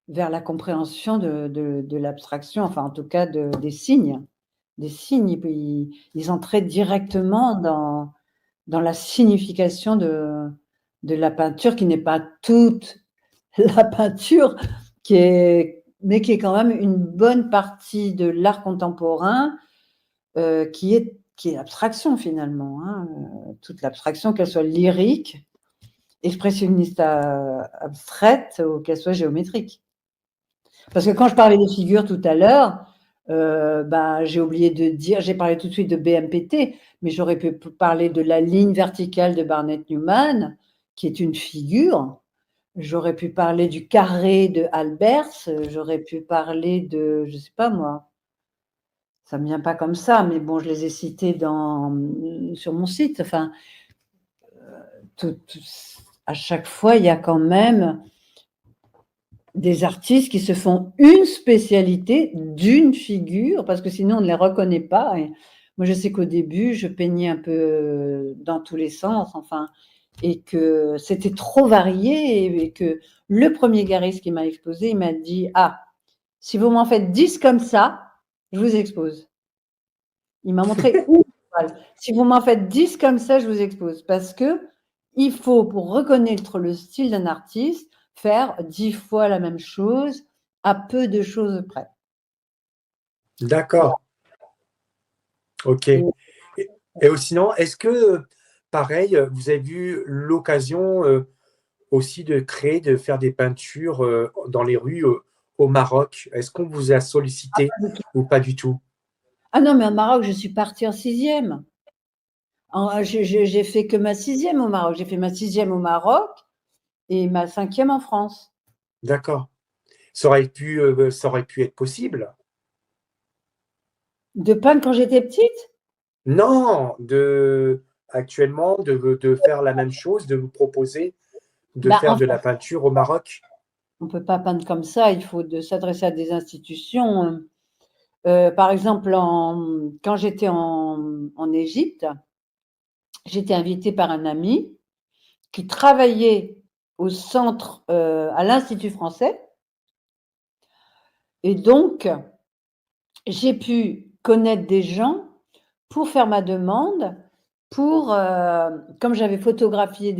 vers la compréhension de l'abstraction, enfin en tout cas des signes. Des signes, ils entraient directement dans la signification de la peinture, qui n'est pas toute la peinture, mais qui est quand même une bonne partie de l'art contemporain, qui est l'abstraction finalement. Hein, toute l'abstraction, qu'elle soit lyrique, expressionniste abstraite ou qu'elle soit géométrique. Parce que quand je parlais des figures tout à l'heure, j'ai oublié de dire, j'ai parlé tout de suite de BMPT, mais j'aurais pu parler de la ligne verticale de Barnett Newman, qui est une figure. J'aurais pu parler du carré de Albers, j'aurais pu parler de, je ne sais pas moi, ça ne me vient pas comme ça, mais bon, je les ai cités sur mon site. Enfin, à chaque fois, il y a quand même des artistes qui se font une spécialité d'une figure, parce que sinon on ne les reconnaît pas. Et moi, je sais qu'au début, je peignais un peu dans tous les sens, enfin, et que c'était trop varié, et que le premier gariste qui m'a exposé, il m'a dit « Ah, si vous m'en faites 10 comme ça, je vous expose. » Il m'a montré une toile. Si vous m'en faites 10 comme ça, je vous expose. Parce que il faut, pour reconnaître le style d'un artiste, faire 10 fois la même chose à peu de choses près. D'accord. Ok. Et sinon, est-ce que, pareil, vous avez eu l'occasion aussi de faire des peintures dans les rues au Maroc? Est-ce qu'on vous a sollicité ou pas du tout? Ah non, mais au Maroc, je suis partie en 6e. J'ai fait que ma 6e au Maroc. J'ai fait ma 6e au Maroc et ma 5e en France. D'accord. Ça aurait pu être possible. De peindre quand j'étais petite? Non, actuellement, de faire la même chose, de vous proposer de Bah, faire en de fait, la peinture au Maroc. on ne peut pas peindre comme ça. Il faut s'adresser à des institutions. Par exemple, quand j'étais en Égypte, j'étais invitée par un ami qui travaillait au centre, à l'Institut français. Et donc, j'ai pu connaître des gens pour faire ma demande, comme j'avais photographié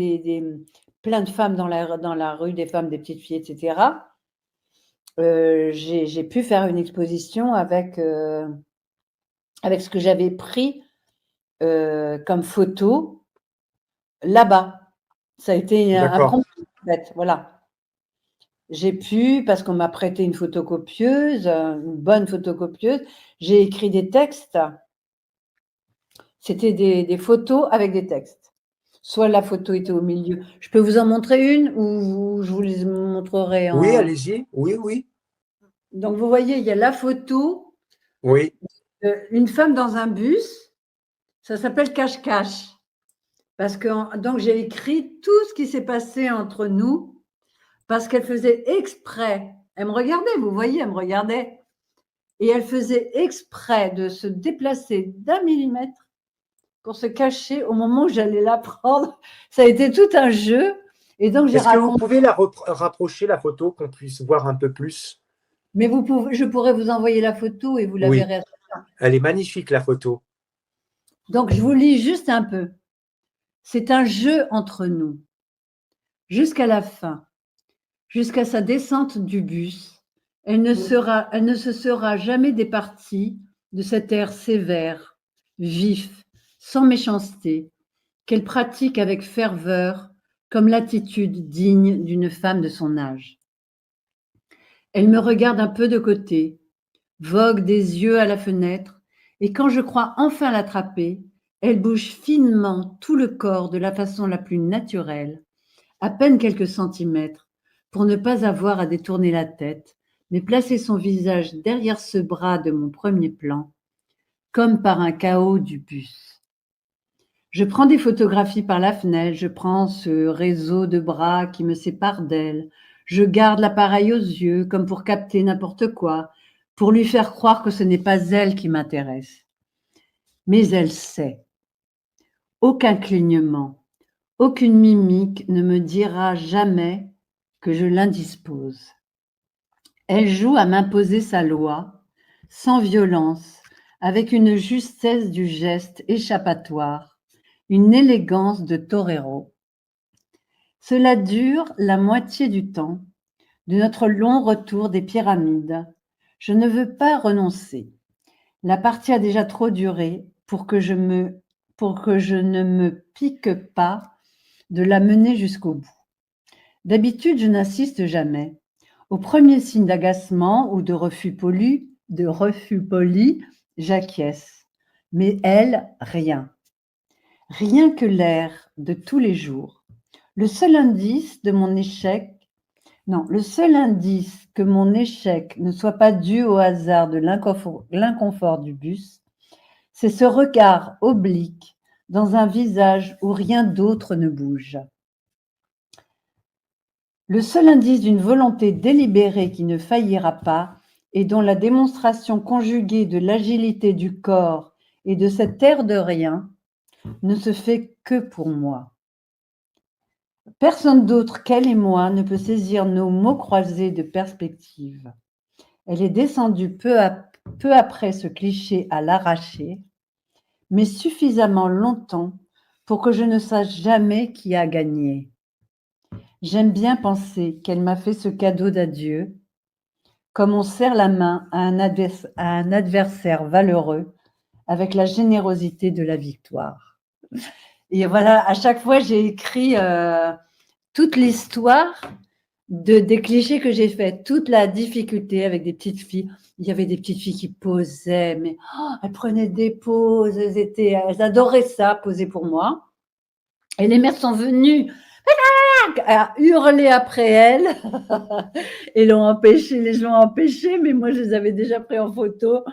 plein de femmes dans la rue, des femmes, des petites filles, etc. J'ai pu faire une exposition avec ce que j'avais pris comme photo là-bas. Ça a été un D'accord. premier en fait, voilà. J'ai pu, parce qu'on m'a prêté une photocopieuse, une bonne photocopieuse, j'ai écrit des textes. C'était des photos avec des textes. Soit la photo était au milieu. Je peux vous en montrer une ou je vous les montrerai Oui, en. allez-y. Oui, oui. Donc, vous voyez, il y a la photo Oui, d'une femme dans un bus. Ça s'appelle Cache-Cache. Parce que donc j'ai écrit tout ce qui s'est passé entre nous parce qu'elle faisait exprès. Elle me regardait, vous voyez, elle me regardait. Et elle faisait exprès de se déplacer d'1 millimètre pour se cacher au moment où j'allais la prendre. Ça a été tout un jeu. Et donc j'ai est-ce que vous raconté. pouvez rapprocher la photo, qu'on puisse voir un peu plus? Mais je pourrais vous envoyer la photo et vous la Oui, verrez. elle est magnifique, la photo. Donc je vous lis juste un peu. C'est un jeu entre nous. Jusqu'à la fin, jusqu'à sa descente du bus, elle ne se sera jamais départie de cet air sévère, vif, sans méchanceté, qu'elle pratique avec ferveur, comme l'attitude digne d'une femme de son âge. Elle me regarde un peu de côté, vogue des yeux à la fenêtre, et quand je crois enfin l'attraper, elle bouge finement tout le corps de la façon la plus naturelle, à peine quelques centimètres, pour ne pas avoir à détourner la tête, mais placer son visage derrière ce bras de mon premier plan, comme par un chaos du bus. Je prends des photographies par la fenêtre, je prends ce réseau de bras qui me sépare d'elle, je garde l'appareil aux yeux comme pour capter n'importe quoi, pour lui faire croire que ce n'est pas elle qui m'intéresse. Mais elle sait. Aucun clignement, aucune mimique ne me dira jamais que je l'indispose. Elle joue à m'imposer sa loi, sans violence, avec une justesse du geste échappatoire, une élégance de torero. Cela dure la moitié du temps de notre long retour des pyramides. Je ne veux pas renoncer. La partie a déjà trop duré pour que je ne me pique pas de la mener jusqu'au bout. D'habitude, je n'assiste jamais. Au premier signe d'agacement ou de refus poli, j'acquiesce. Mais elle, rien. Rien que l'air de tous les jours. Le seul indice que mon échec ne soit pas dû au hasard de l'inconfort du bus, c'est ce regard oblique dans un visage où rien d'autre ne bouge. Le seul indice d'une volonté délibérée qui ne faillira pas et dont la démonstration conjuguée de l'agilité du corps et de cet air de rien ne se fait que pour moi. Personne d'autre qu'elle et moi ne peut saisir nos mots croisés de perspective. Elle est descendue peu après ce cliché à l'arraché, mais suffisamment longtemps pour que je ne sache jamais qui a gagné. J'aime bien penser qu'elle m'a fait ce cadeau d'adieu, comme on serre la main à un adversaire valeureux avec la générosité de la victoire. Et voilà, à chaque fois, j'ai écrit toute l'histoire des clichés que j'ai fait, toute la difficulté avec des petites filles. Il y avait des petites filles qui posaient, mais elles prenaient des poses, elles adoraient ça, poser pour moi. Et les mères sont venues à hurler après elles et les gens ont empêché, mais moi je les avais déjà pris en photo.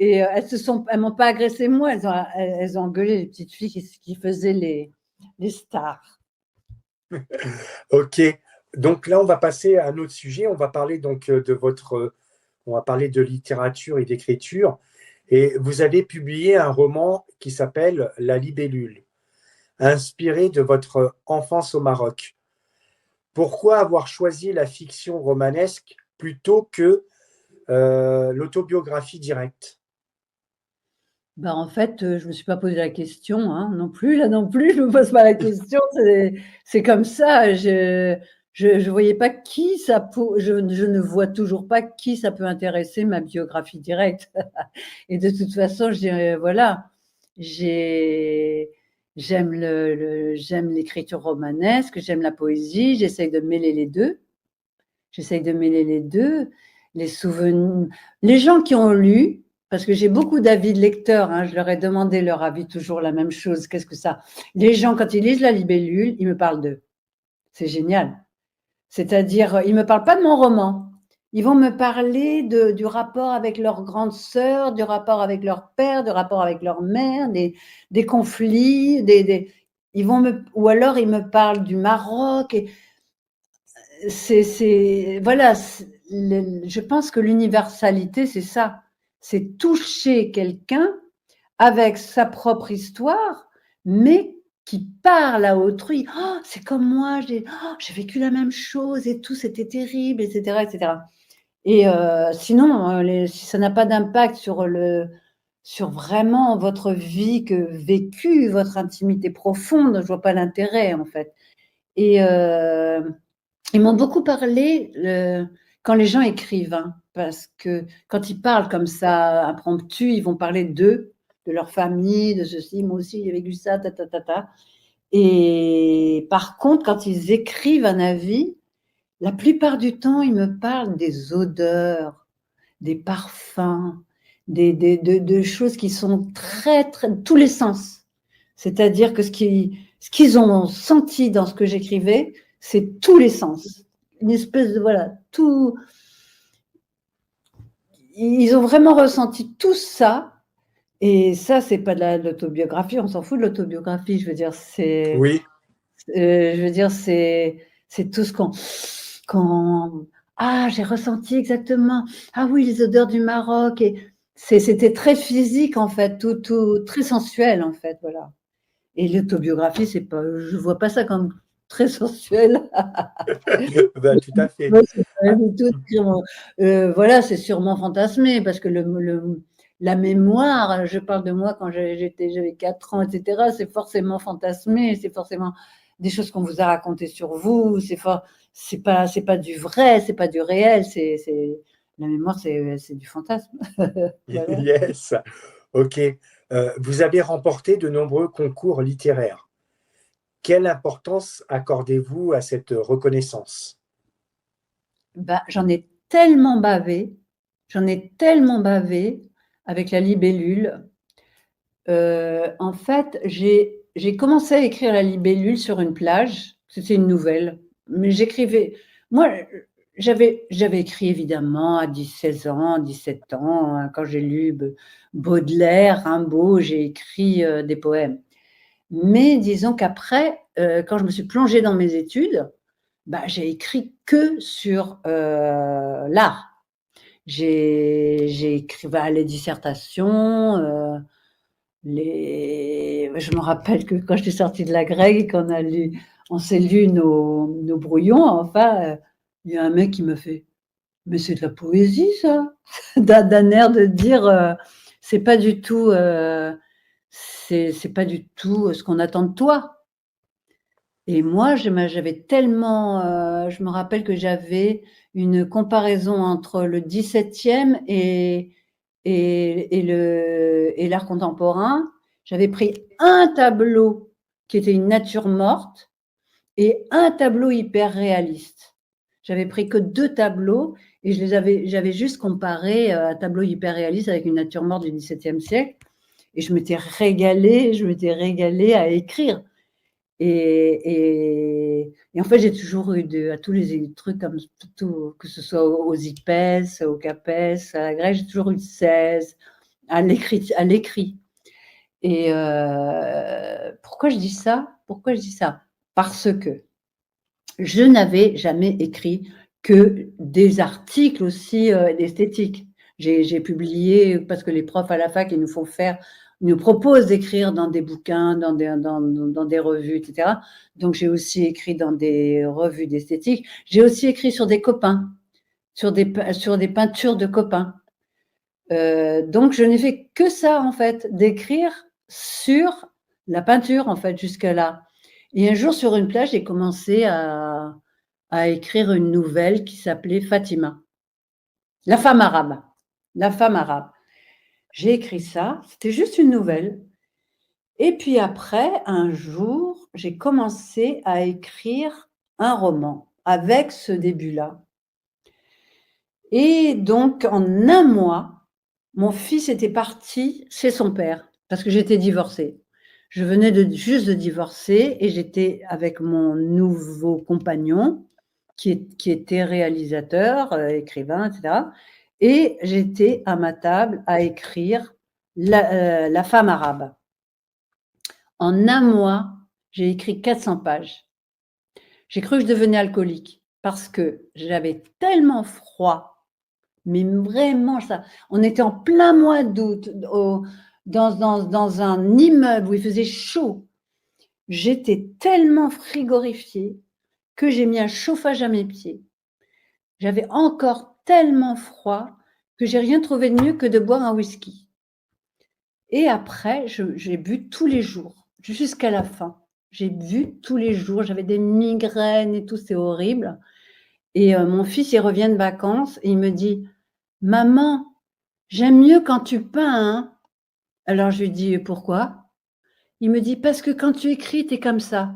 Et elles m'ont pas agressé moi, elles ont engueulé les petites filles qui faisaient les stars. Ok, donc là, on va passer à un autre sujet. On va parler donc on va parler de littérature et d'écriture. Et vous avez publié un roman qui s'appelle La Libellule, inspiré de votre enfance au Maroc. Pourquoi avoir choisi la fiction romanesque plutôt que l'autobiographie directe? En fait, je me suis pas posé la question, hein, non plus. Là non plus, je me pose pas la question. C'est comme ça. Je voyais pas qui ça je ne vois toujours pas qui ça peut intéresser ma biographie directe. Et de toute façon, voilà, j'aime j'aime l'écriture romanesque, j'aime la poésie. J'essaye de mêler les deux. J'essaye de mêler les deux. Les souvenirs, les gens qui ont lu. Parce que j'ai beaucoup d'avis de lecteurs, hein, je leur ai demandé leur avis, toujours la même chose. Qu'est-ce que ça? Les gens, quand ils lisent La Libellule, ils me parlent d'eux. C'est génial. C'est-à-dire, ils ne me parlent pas de mon roman. Ils vont me parler du rapport avec leur grande sœur, du rapport avec leur père, du rapport avec leur mère, des conflits, ou alors ils me parlent du Maroc. Et voilà, je pense que l'universalité, c'est ça. C'est toucher quelqu'un avec sa propre histoire, mais qui parle à autrui. Oh, c'est comme moi, j'ai vécu la même chose et tout, c'était terrible, etc., etc. Et sinon, si ça n'a pas d'impact sur vraiment votre vie vécue, votre intimité profonde, je vois pas l'intérêt en fait. Et ils m'ont beaucoup parlé quand les gens écrivent, hein, parce que quand ils parlent comme ça, impromptu, ils vont parler d'eux, de leur famille, de ceci, moi aussi j'ai vécu ça, ta, ta, ta, ta. Et par contre, quand ils écrivent un avis, la plupart du temps, ils me parlent des odeurs, des parfums, de choses qui sont très, très, tous les sens. C'est-à-dire que ce qu'ils ont senti dans ce que j'écrivais, c'est tous les sens. Une espèce de, voilà, tout. Ils ont vraiment ressenti tout ça. Et ça, c'est pas de l'autobiographie, on s'en fout de l'autobiographie. Je veux dire, Oui, c'est tout ce ah, j'ai ressenti exactement. Ah oui, les odeurs du Maroc. Et c'était très physique, en fait, tout très sensuel, en fait, voilà. Et l'autobiographie, je vois pas ça comme très sensuel. ben, tout à fait. Moi, c'est pas du tout voilà, c'est sûrement fantasmé parce que la mémoire, je parle de moi quand j'avais 4 ans, etc. C'est forcément fantasmé, c'est forcément des choses qu'on vous a racontées sur vous. C'est pas du vrai, c'est pas du réel. La mémoire, c'est du fantasme. Voilà. Yes. Ok. Vous avez remporté de nombreux concours littéraires. Quelle importance accordez-vous à cette reconnaissance? J'en ai tellement bavé avec la libellule. En fait, j'ai commencé à écrire la libellule sur une plage. C'était une nouvelle, mais j'écrivais. Moi, j'avais écrit évidemment à 16 ans, 17 ans, hein, quand j'ai lu Baudelaire, Rimbaud, j'ai écrit des poèmes. Mais disons qu'après, quand je me suis plongée dans mes études, j'ai écrit que sur l'art. J'ai écrit les dissertations, je me rappelle que quand je suis sortie de la grecque et on s'est lu nos brouillons, enfin, il y a un mec qui me fait « Mais c'est de la poésie, ça !» d'un air de dire c'est pas du tout c'est pas du tout ce qu'on attend de toi. Et moi, j'avais tellement, je me rappelle que j'avais une comparaison entre le XVIIe et l'art contemporain. J'avais pris un tableau qui était une nature morte et un tableau hyper réaliste. J'avais pris que 2 tableaux et j'avais juste comparé un tableau hyper réaliste avec une nature morte du XVIIe siècle. Et je m'étais régalée à écrire. Et en fait, j'ai toujours eu à tous les trucs comme tout, que ce soit aux IPES, au CAPES, à la Grèce, j'ai toujours eu 16 à l'écrit. Et pourquoi je dis ça? Parce que je n'avais jamais écrit que des articles aussi d'esthétique. J'ai publié, parce que les profs à la fac, ils nous proposent d'écrire dans des bouquins, dans des revues, etc. Donc, j'ai aussi écrit dans des revues d'esthétique. J'ai aussi écrit sur des copains, sur des peintures de copains. Donc, je n'ai fait que ça, en fait, d'écrire sur la peinture, en fait, jusqu'à là. Et un jour, sur une plage, j'ai commencé à écrire une nouvelle qui s'appelait Fatima. La femme arabe. La femme arabe. J'ai écrit ça, c'était juste une nouvelle. Et puis après, un jour, j'ai commencé à écrire un roman avec ce début-là. Et donc, en un mois, mon fils était parti chez son père parce que j'étais divorcée. Je venais juste de divorcer et j'étais avec mon nouveau compagnon qui était réalisateur, écrivain, etc. Et j'étais à ma table à écrire La femme arabe. En un mois, j'ai écrit 400 pages. J'ai cru que je devenais alcoolique parce que j'avais tellement froid, mais vraiment ça. On était en plein mois d'août dans un immeuble où il faisait chaud. J'étais tellement frigorifiée que j'ai mis un chauffage à mes pieds. J'avais encore tellement froid que j'ai rien trouvé de mieux que de boire un whisky. Et après, j'ai bu tous les jours, jusqu'à la fin. J'ai bu tous les jours, j'avais des migraines et tout, c'est horrible. Et mon fils, il revient de vacances et il me dit « Maman, j'aime mieux quand tu peins, hein ?» Alors je lui dis « Pourquoi ?» Il me dit « Parce que quand tu écris, t'es comme ça. »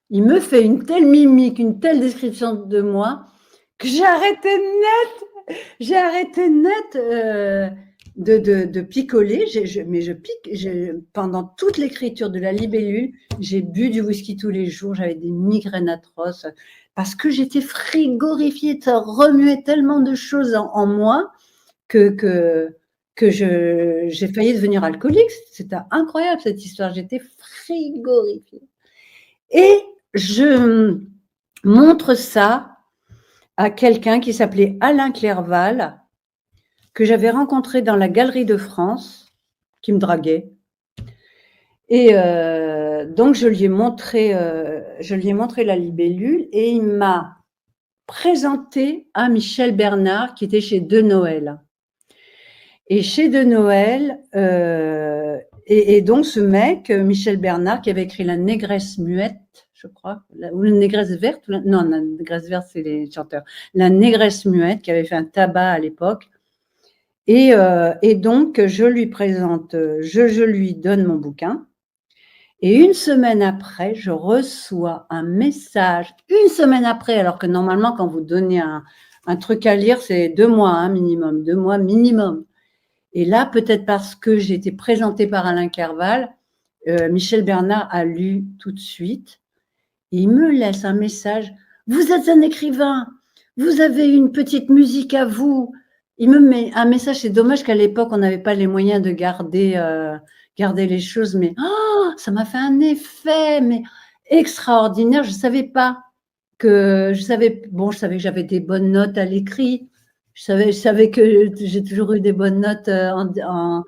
Il me fait une telle mimique, une telle description de moi que j'ai arrêté net de picoler. Mais je pique. Pendant toute l'écriture de la libellule, j'ai bu du whisky tous les jours. J'avais des migraines atroces parce que j'étais frigorifiée. Ça remuait tellement de choses en moi que j'ai failli devenir alcoolique. C'était incroyable cette histoire. J'étais frigorifiée. Et je montre ça à quelqu'un qui s'appelait Alain Clerval, que j'avais rencontré dans la Galerie de France, qui me draguait. Et donc, je lui ai montré la libellule et il m'a présenté à Michel Bernard, qui était chez De Noël. Et chez De Noël, et donc ce mec, Michel Bernard, qui avait écrit La Négresse muette, je crois, ou La Négresse verte, non, La Négresse verte, c'est les chanteurs. La Négresse muette, qui avait fait un tabac à l'époque. Et donc, je lui présente, je lui donne mon bouquin. Et une semaine après, je reçois un message. Une semaine après, alors que normalement, quand vous donnez un truc à lire, c'est 2 mois, hein, minimum. 2 mois minimum. Et là, peut-être parce que j'ai été présentée par Alain Clerval, Michel Bernard a lu tout de suite. Et il me laisse un message. Vous êtes un écrivain. Vous avez une petite musique à vous. Il me met un message. C'est dommage qu'à l'époque, on n'avait pas les moyens de garder les choses. Mais ça m'a fait un effet mais extraordinaire. Je savais que j'avais des bonnes notes à l'écrit. Je savais que j'ai toujours eu des bonnes notes en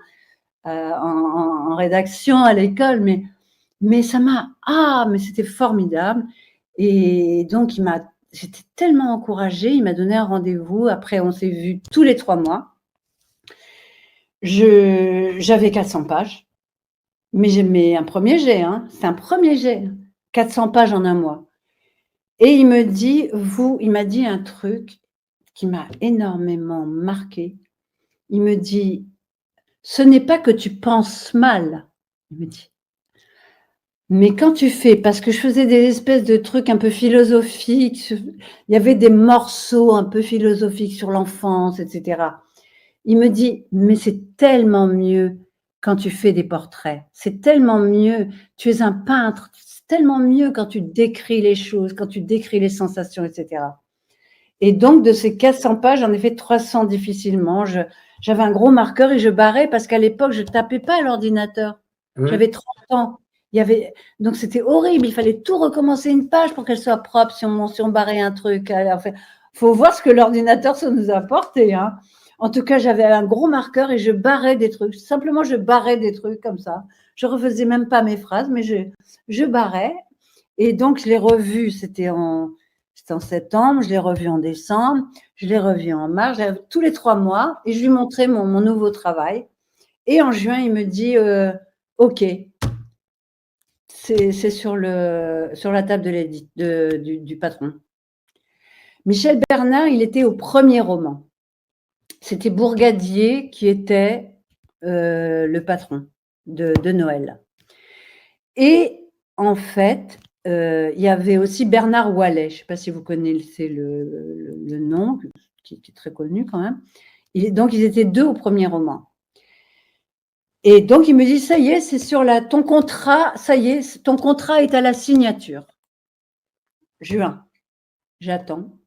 rédaction à l'école, mais ça mais c'était formidable. Et donc, j'étais tellement encouragée, il m'a donné un rendez-vous. Après, on s'est vus tous les 3 mois. J'avais 400 pages, mais un premier jet, hein, c'est un premier jet, 400 pages en un mois. Et il m'a dit un truc qui m'a énormément marqué. Il me dit, ce n'est pas que tu penses mal, il me dit, Mais quand tu fais, parce que je faisais des espèces de trucs un peu philosophiques, il y avait des morceaux un peu philosophiques sur l'enfance, etc. Il me dit, mais c'est tellement mieux quand tu fais des portraits. C'est tellement mieux. Tu es un peintre. C'est tellement mieux quand tu décris les choses, quand tu décris les sensations, etc. Et donc, de ces 400 pages, j'en ai fait 300 difficilement. J'avais un gros marqueur et je barrais parce qu'à l'époque, je tapais pas à l'ordinateur. J'avais 30 ans. Donc, c'était horrible. Il fallait tout recommencer une page pour qu'elle soit propre si on barrait un truc. Enfin, faut voir ce que l'ordinateur, ça nous a apporté, hein. En tout cas, j'avais un gros marqueur et je barrais des trucs. Simplement, je barrais des trucs comme ça. Je refaisais même pas mes phrases, mais je barrais. Et donc, je l'ai revu. C'était en septembre, je l'ai revu en décembre, je l'ai revu en mars, tous les 3 mois, et je lui montrais mon nouveau travail. Et en juin, il me dit OK, c'est sur la table du patron. Michel Bernard, il était au premier roman. C'était Bourgadier qui était le patron de Noël. Et en fait, il y avait aussi Bernard Wallet. Je ne sais pas si vous connaissez le nom, qui est très connu quand même. Donc, ils étaient 2 au premier roman. Et donc, il me dit, ça y est, c'est sur ton contrat, ça y est, ton contrat est à la signature. Juin, j'attends.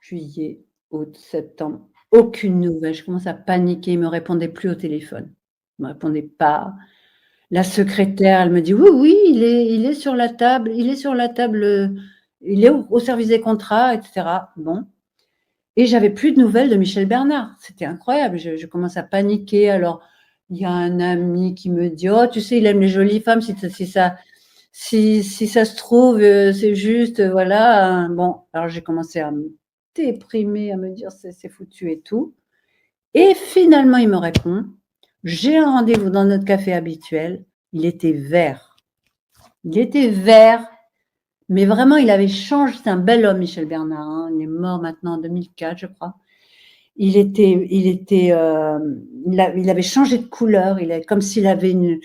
Juillet, août, septembre, aucune nouvelle. Je commence à paniquer. Il ne me répondait plus au téléphone. Il ne me répondait pas. La secrétaire, elle me dit, oui, oui, il est sur la table, il est au service des contrats, etc. Bon. Et j'avais plus de nouvelles de Michel Bernard. C'était incroyable. Je commence à paniquer. Alors, il y a un ami qui me dit, oh, tu sais, il aime les jolies femmes. Si ça se trouve, c'est juste, voilà. Bon, alors j'ai commencé à me déprimer, à me dire, c'est foutu et tout. Et finalement, il me répond, j'ai un rendez-vous dans notre café habituel. Il était vert. Il était vert. Mais vraiment, il avait changé. C'est un bel homme, Michel Bernard. Hein. Il est mort maintenant en 2004, je crois. Il avait changé de couleur. Comme s'il avait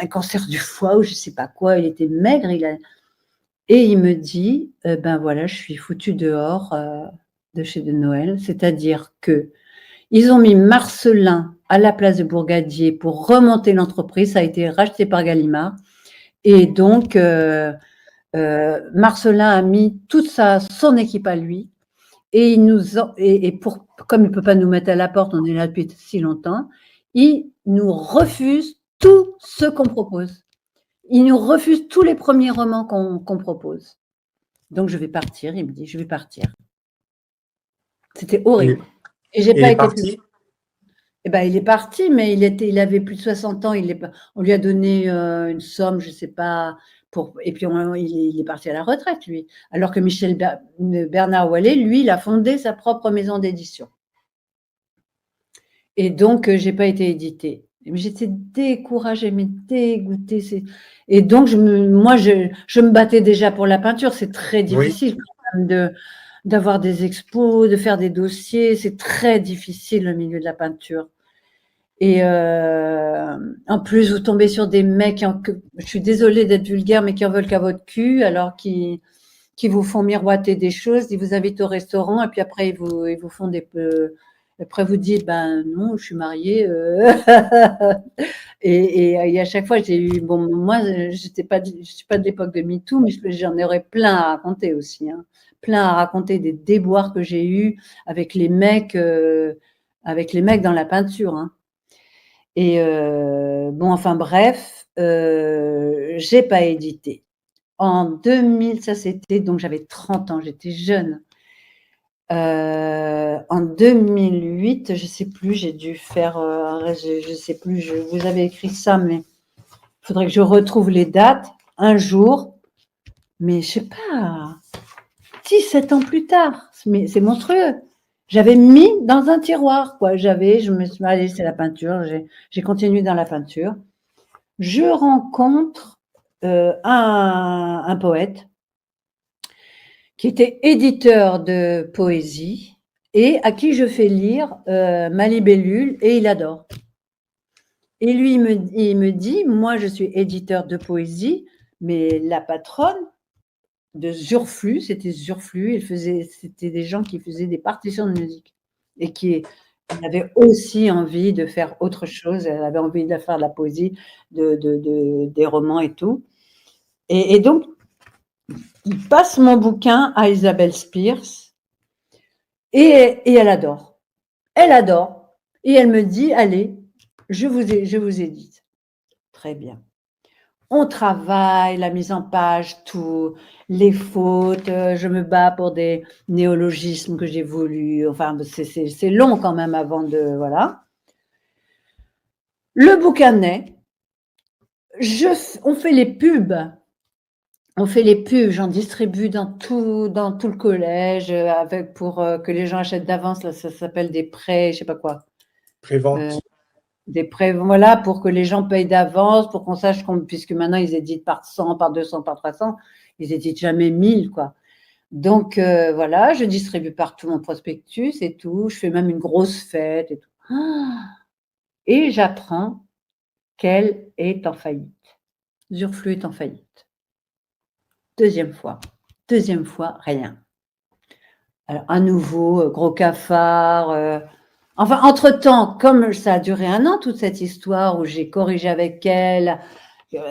un cancer du foie ou je ne sais pas quoi. Il était maigre. Et il me dit, ben voilà, je suis foutu dehors de chez De Noël. C'est-à-dire que ils ont mis Marcelin à la place de Bourgadier pour remonter l'entreprise. Ça a été racheté par Gallimard. Et donc, Marcelin a mis toute son équipe à lui. Et comme il ne peut pas nous mettre à la porte, on est là depuis si longtemps, il nous refuse tout ce qu'on propose. Il nous refuse tous les premiers romans qu'on propose. Donc, je vais partir. Il me dit, je vais partir. C'était horrible. Et j'ai pas été parti. Eh ben, il est parti, mais il avait plus de 60 ans. On lui a donné une somme, je ne sais pas, et puis il est parti à la retraite, lui. Alors que Michel Bernard Wallet, lui, il a fondé sa propre maison d'édition. Et donc, je n'ai pas été éditée. Mais j'étais découragée, mais dégoûtée. Et donc, moi, je me battais déjà pour la peinture. C'est très difficile quand même d'avoir des expos, de faire des dossiers. C'est très difficile le milieu de la peinture. Et en plus, vous tombez sur des mecs, je suis désolée d'être vulgaire, mais qui en veulent qu'à votre cul, alors qui vous font miroiter des choses, ils vous invitent au restaurant, et puis après, ils vous font après, vous dites, ben non, je suis mariée. Et à chaque fois, j'ai eu, bon, moi, je suis pas de l'époque de MeToo, mais j'en aurais plein à raconter aussi, hein. Plein à raconter des déboires que j'ai eus avec les mecs dans la peinture, hein. Et bon, enfin bref, j'ai pas édité. En 2000, ça c'était, donc j'avais 30 ans, j'étais jeune. En 2008, je sais plus, j'ai dû faire, je sais plus, vous avez écrit ça, mais il faudrait que je retrouve les dates un jour, mais je sais pas, 17 ans plus tard, mais c'est monstrueux. J'avais mis dans un tiroir, quoi. Je me suis dit, allez, c'est la peinture, j'ai continué dans la peinture. Je rencontre un poète qui était éditeur de poésie et à qui je fais lire ma libellule et il adore. Et lui, il me dit, moi, je suis éditeur de poésie, mais la patronne de Zurflux, c'était Zurflux, c'était des gens qui faisaient des partitions de musique et qui avaient aussi envie de faire autre chose. Elle avait envie de faire de la poésie, des romans et tout. Et donc, il passe mon bouquin à Isabelle Spears et elle adore. Elle adore. Et elle me dit, allez, je vous édite. Très bien. On travaille, la mise en page, tout, les fautes, je me bats pour des néologismes que j'ai voulu. Enfin, c'est long quand même avant de. Voilà. Le bouquin naît. On fait les pubs. On fait les pubs, j'en distribue dans tout le collège pour que les gens achètent d'avance. Là, ça s'appelle des prêts, je sais pas quoi. Prévente. Des prêts, voilà, pour que les gens payent d'avance, pour qu'on sache, puisque maintenant ils éditent par 100, par 200, par 300, ils éditent jamais 1000, quoi. Donc, voilà, je distribue partout mon prospectus et tout. Je fais même une grosse fête et tout. Et j'apprends qu'elle est en faillite. Zurflux est en faillite. Deuxième fois, rien. Alors, à nouveau, gros cafard. Enfin, entre-temps, comme ça a duré 1 an, toute cette histoire où j'ai corrigé avec elle,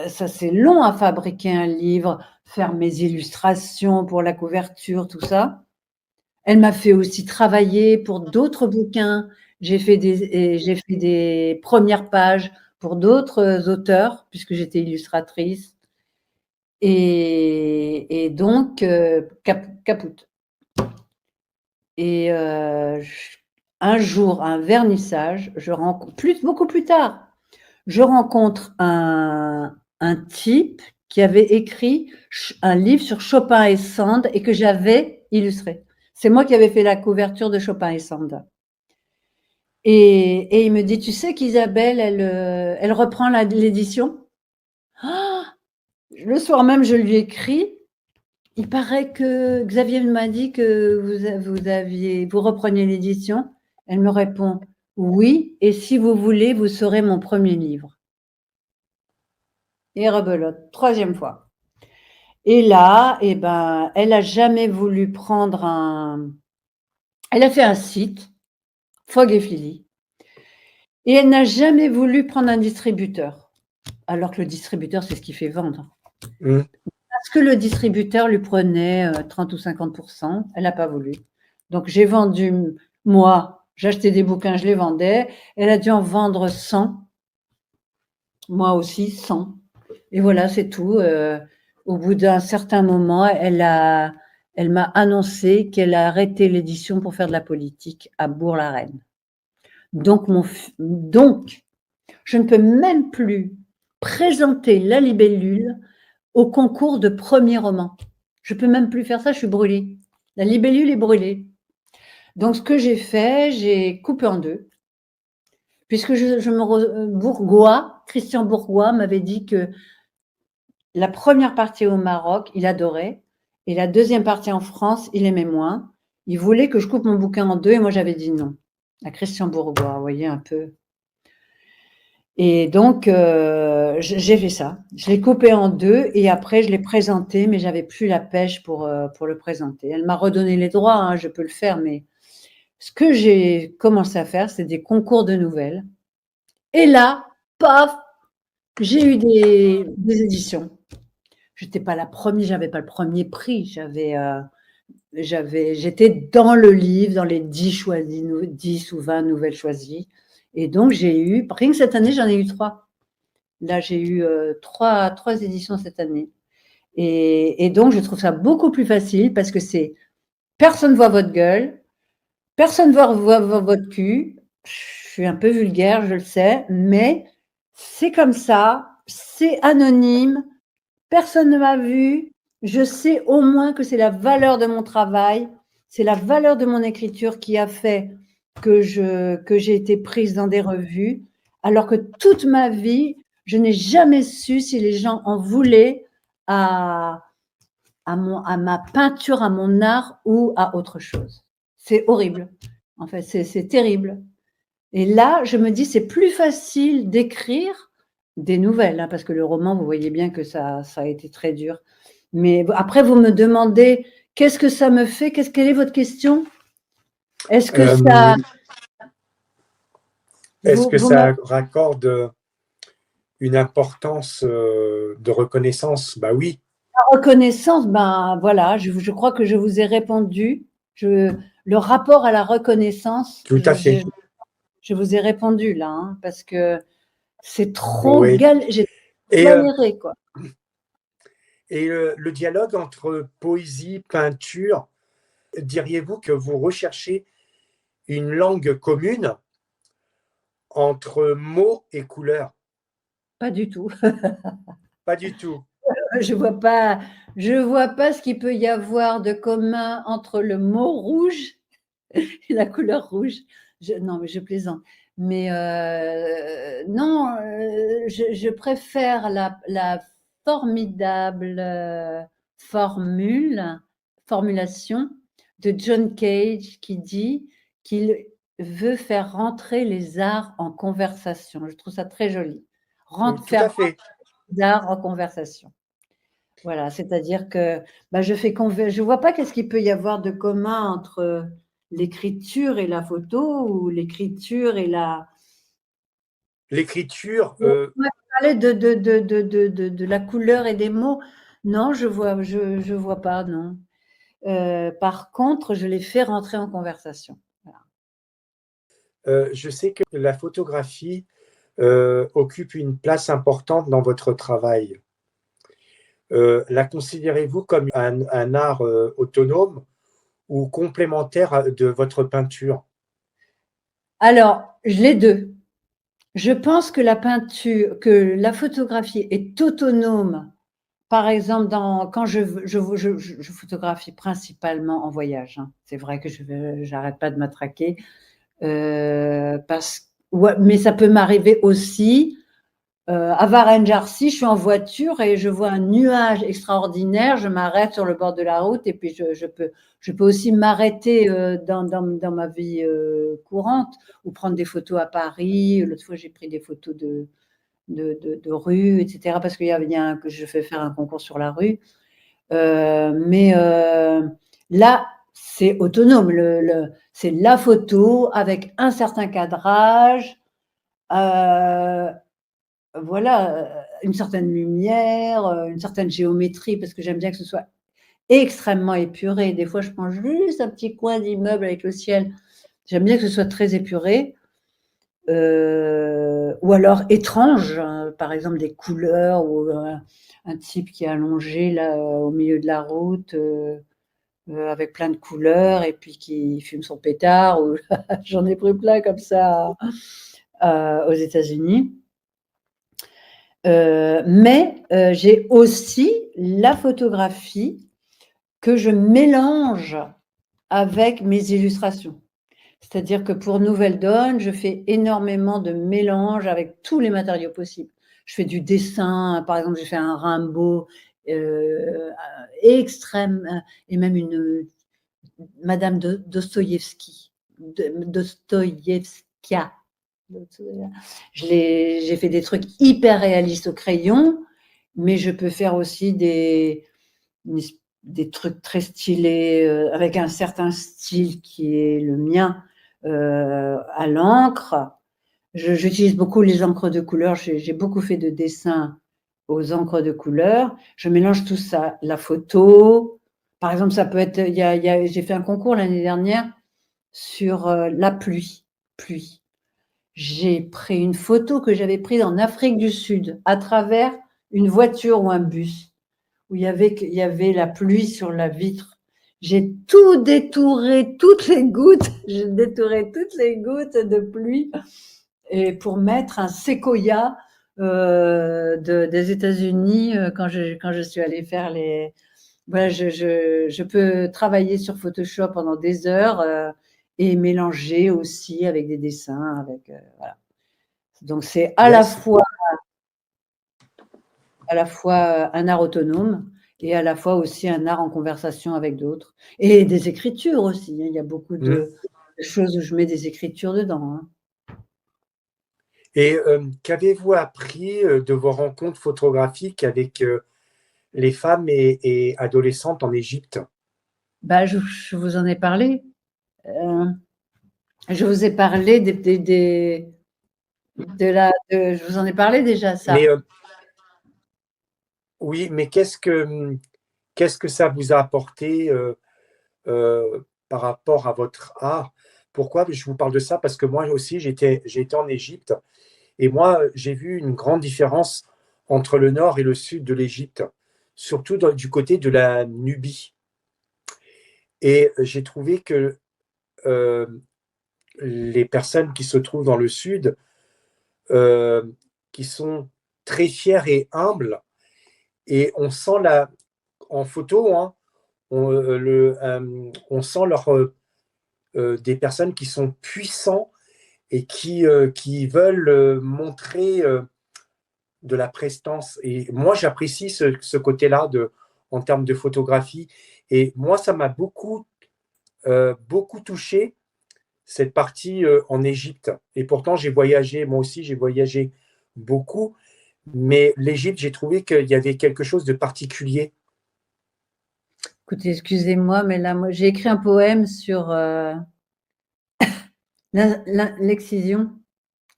ça c'est long à fabriquer un livre, faire mes illustrations pour la couverture, tout ça. Elle m'a fait aussi travailler pour d'autres bouquins. J'ai fait des premières pages pour d'autres auteurs, puisque j'étais illustratrice. Et donc, capoute. Et un jour, un vernissage, beaucoup plus tard, je rencontre un type qui avait écrit un livre sur Chopin et Sand et que j'avais illustré. C'est moi qui avais fait la couverture de Chopin et Sand. Et il me dit, tu sais qu'Isabelle, elle reprend l'édition. Le soir même, je lui écris. Il paraît que Xavier m'a dit que vous repreniez l'édition. Elle me répond, oui, et si vous voulez, vous serez mon premier livre. Et rebelote, 3e fois. Et là, eh ben, elle a jamais voulu prendre elle a fait un site, Fogg et Philly, et elle n'a jamais voulu prendre un distributeur, alors que le distributeur, c'est ce qui fait vendre. Parce que le distributeur lui prenait 30 ou 50%, elle n'a pas voulu. Donc, j'ai vendu, moi, j'achetais des bouquins, je les vendais. Elle a dû en vendre 100. Moi aussi, 100. Et voilà, c'est tout. Au bout d'un certain moment, elle m'a annoncé qu'elle a arrêté l'édition pour faire de la politique à Bourg-la-Reine. Donc, je ne peux même plus présenter la libellule au concours de premier roman. Je ne peux même plus faire ça, je suis brûlée. La libellule est brûlée. Donc, ce que j'ai fait, j'ai coupé en deux. Puisque Christian Bourgois m'avait dit que la première partie au Maroc, il adorait, et la deuxième partie en France, il aimait moins. Il voulait que je coupe mon bouquin en deux, et moi j'avais dit non. À Christian Bourgois, vous voyez un peu. Et donc, j'ai fait ça. Je l'ai coupé en deux et après, je l'ai présenté, mais j'avais plus la pêche pour le présenter. Elle m'a redonné les droits, hein, je peux le faire, mais ce que j'ai commencé à faire, c'est des concours de nouvelles. Et là, paf, j'ai eu des éditions. J'étais pas la première, j'avais pas le premier prix. J'étais dans le livre, dans les 10 ou 20 nouvelles choisies. Et donc, rien que cette année, j'en ai eu 3. Là, j'ai eu 3 éditions cette année. Et donc, je trouve ça beaucoup plus facile parce que personne ne voit votre gueule, personne ne voit votre cul. Je suis un peu vulgaire, je le sais, mais c'est comme ça, c'est anonyme, personne ne m'a vu. Je sais au moins que c'est la valeur de mon travail, c'est la valeur de mon écriture qui a fait que j'ai été prise dans des revues, alors que toute ma vie, je n'ai jamais su si les gens en voulaient à ma peinture, à mon art ou à autre chose. C'est horrible. En fait, c'est terrible. Et là, je me dis, c'est plus facile d'écrire des nouvelles, hein, parce que le roman, vous voyez bien que ça a été très dur. Mais après, vous me demandez, qu'est-ce que ça me fait? Quelle est votre question? Est-ce que ça… Est-ce que vous ça raccorde une importance de reconnaissance? Bah oui, La reconnaissance, ben voilà, je crois que je vous ai répondu. Le rapport à la reconnaissance, tout à fait. je vous ai répondu là, hein, parce que c'est trop Oui. j'ai Et, galéré, quoi. et le dialogue entre poésie, peinture, diriez-vous que vous recherchez une langue commune entre mots et couleurs? Pas du tout. Pas du tout. Je vois pas ce qu'il peut y avoir de commun entre le mot rouge et la couleur rouge. Non, mais je plaisante. Mais non, je préfère la formidable formulation de John Cage qui dit qu'il veut faire rentrer les arts en conversation. Je trouve ça très joli. Tout à Faire fait. les arts en conversation. Voilà, c'est-à-dire que bah, je vois pas qu'est-ce qu'il peut y avoir de commun entre l'écriture et la photo ou l'écriture et la… L'écriture, On parlait de la couleur et des mots. Non, je vois pas, non. Par contre, je les fais rentrer en conversation. Voilà. je sais que la photographie occupe une place importante dans votre travail. La considérez-vous comme un art autonome ou complémentaire de votre peinture? Alors, les deux. Je pense que la photographie est autonome. Par exemple, quand je photographie principalement en voyage, hein. C'est vrai que j'arrête pas de m'attraquer, ouais, mais ça peut m'arriver aussi à Varennes-Jarcy, je suis en voiture et je vois un nuage extraordinaire, je m'arrête sur le bord de la route et puis je peux aussi m'arrêter dans ma vie courante ou prendre des photos à Paris. L'autre fois, j'ai pris des photos de rue, etc. Parce que je fais faire un concours sur la rue. Mais là, c'est autonome. C'est la photo avec un certain cadrage. Voilà, une certaine lumière, une certaine géométrie, parce que j'aime bien que ce soit extrêmement épuré. Des fois, je prends juste un petit coin d'immeuble avec le ciel. J'aime bien que ce soit très épuré. Ou alors étrange, hein, par exemple des couleurs ou un type qui est allongé là au milieu de la route avec plein de couleurs et puis qui fume son pétard. Ou j'en ai pris plein comme ça aux États-Unis. Mais j'ai aussi la photographie que je mélange avec mes illustrations. C'est-à-dire que pour Nouvelle Donne, je fais énormément de mélange avec tous les matériaux possibles. Je fais du dessin, par exemple, j'ai fait un Rimbaud extrême et même une Madame Dostoïevski, Dostoïevskia. J'ai fait des trucs hyper réalistes au crayon, mais je peux faire aussi des trucs très stylés avec un certain style qui est le mien à l'encre. J'utilise beaucoup les encres de couleur. J'ai beaucoup fait de dessins aux encres de couleur. Je mélange tout ça. La photo, par exemple, ça peut être. J'ai fait un concours l'année dernière sur la pluie. J'ai pris une photo que j'avais prise en Afrique du Sud à travers une voiture ou un bus où il y avait la pluie sur la vitre. J'ai tout détouré, toutes les gouttes, j'ai détouré toutes les gouttes de pluie et pour mettre un séquoia des États-Unis quand je suis allée faire les… Voilà, je peux travailler sur Photoshop pendant des heures et mélanger aussi avec des dessins. Voilà. Donc, c'est à la fois un art autonome et à la fois aussi un art en conversation avec d'autres. Et des écritures aussi. Il y a beaucoup de choses où je mets des écritures dedans. Et qu'avez-vous appris de vos rencontres photographiques avec les femmes et adolescentes en Égypte? Bah, je vous en ai parlé. Je vous ai parlé je vous en ai parlé déjà, ça. Mais oui, mais qu'est-ce que ça vous a apporté par rapport à votre art? Pourquoi je vous parle de ça? Parce que moi aussi, j'ai été en Égypte et moi, j'ai vu une grande différence entre le nord et le sud de l'Égypte, surtout du côté de la Nubie. Et j'ai trouvé que euh, les personnes qui se trouvent dans le sud, euh, qui sont très fières et humbles, et on sent en photo, hein, on sent des personnes qui sont puissants et qui veulent montrer de la prestance. Et moi, j'apprécie ce côté-là en termes de photographie. Et moi, ça m'a beaucoup touché, cette partie en Égypte. Et pourtant, moi aussi, j'ai voyagé beaucoup. Mais l'Égypte, j'ai trouvé qu'il y avait quelque chose de particulier. Écoutez, excusez-moi, mais là, moi, j'ai écrit un poème sur l'excision.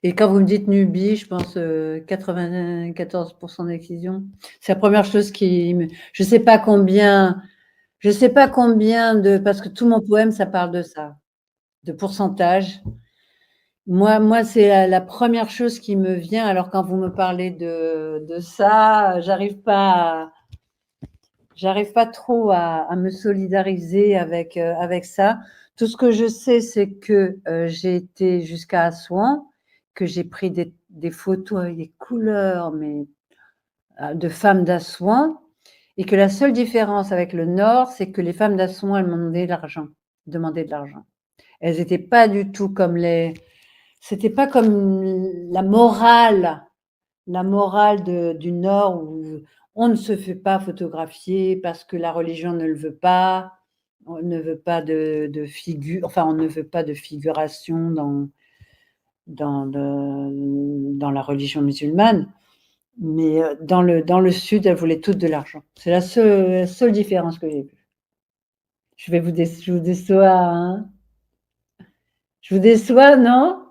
Et quand vous me dites Nubie, je pense 94% d'excision. C'est la première chose qui me... Je sais pas combien parce que tout mon poème, ça parle de ça, de pourcentage. Moi, c'est la première chose qui me vient. Alors quand vous me parlez de ça, j'arrive pas trop à me solidariser avec ça. Tout ce que je sais, c'est que j'ai été jusqu'à Assouan, que j'ai pris des photos avec des couleurs, mais de femmes d'Assouan, et que la seule différence avec le Nord, c'est que les femmes d'Assouan, elles m'ont demandé de l'argent. Elles n'étaient pas du tout comme c'était pas comme la morale du Nord où on ne se fait pas photographier parce que la religion ne le veut pas. On ne veut pas de figure, enfin, on ne veut pas de figuration dans la religion musulmane. Mais dans le sud, elles voulaient toutes de l'argent. C'est la seule différence que j'ai vue. Je vous déçois, hein? Je vous déçois, non?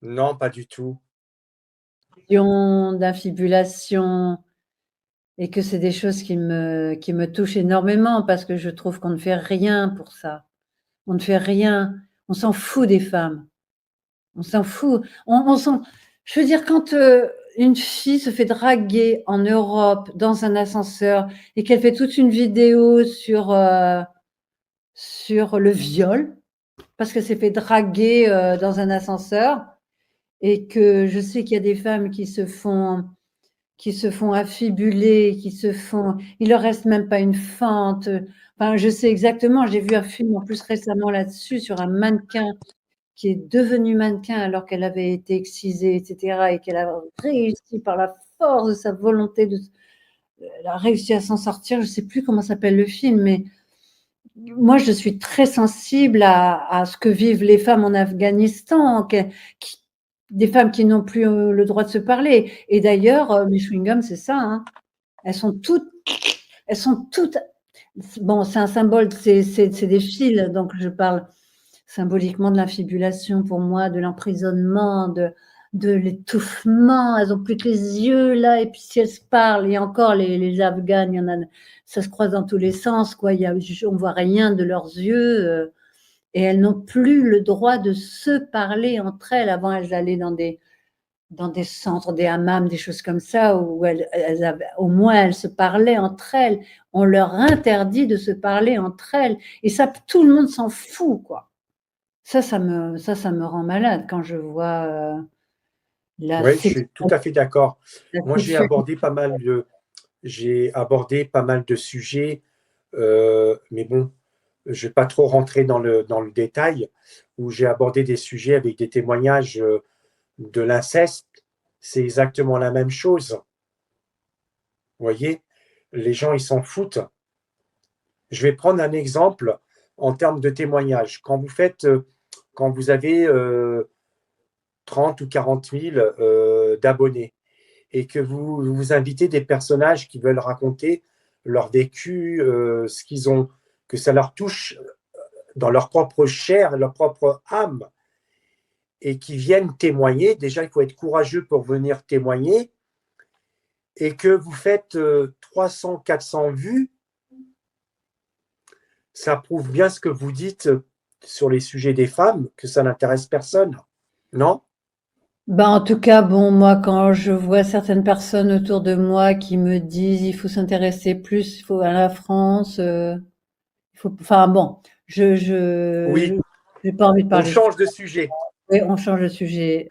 Non, pas du tout. D'infibulation, et que c'est des choses qui me touchent énormément parce que je trouve qu'on ne fait rien pour ça. On ne fait rien. On s'en fout des femmes. On s'en fout. Je veux dire, quand une fille se fait draguer en Europe dans un ascenseur et qu'elle fait toute une vidéo sur le viol, parce qu'elle s'est fait draguer dans un ascenseur, et que je sais qu'il y a des femmes qui se font affibuler, il leur reste même pas une fente. Enfin, je sais exactement, j'ai vu un film en plus récemment là-dessus sur un mannequin qui est devenu mannequin alors qu'elle avait été excisée, etc., et qu'elle a réussi par la force de sa volonté elle a réussi à s'en sortir. Je sais plus comment s'appelle le film, mais moi, je suis très sensible à ce que vivent les femmes en Afghanistan, des femmes qui n'ont plus le droit de se parler. Et d'ailleurs, mes chewing-gums, c'est ça, hein. Elles sont toutes, bon, c'est un symbole, c'est des fils, donc je parle symboliquement de l'infibulation pour moi, de l'emprisonnement, de l'étouffement. Elles ont plus que les yeux là, et puis si elles se parlent, et encore les Afghanes, il y en a, ça se croise dans tous les sens, quoi. On voit rien de leurs yeux, et elles n'ont plus le droit de se parler entre elles. Avant, elles allaient dans des centres, des hammams, des choses comme ça, où au moins elles se parlaient entre elles. On leur interdit de se parler entre elles. Et ça, tout le monde s'en fout, quoi. Ça me rend malade quand je vois Oui, je suis tout à fait d'accord. la Moi, sexualité. j'ai abordé pas mal de sujets, mais bon, je ne vais pas trop rentrer dans le détail, où j'ai abordé des sujets avec des témoignages de l'inceste. C'est exactement la même chose. Vous voyez, les gens, ils s'en foutent. Je vais prendre un exemple en termes de témoignages. Quand vous avez 30 ou 40 000 d'abonnés et que vous invitez des personnages qui veulent raconter leur vécu, ce qu'ils ont, que ça leur touche dans leur propre chair, leur propre âme, et qui viennent témoigner. Déjà, il faut être courageux pour venir témoigner, et que vous faites 300, 400 vues, ça prouve bien ce que vous dites sur les sujets des femmes, que ça n'intéresse personne, non? Ben, en tout cas, bon, moi, quand je vois certaines personnes autour de moi qui me disent il faut s'intéresser plus, il faut à la France, il faut, enfin bon, Oui, j'ai pas envie de on parler. change de sujet. Oui, on change de sujet.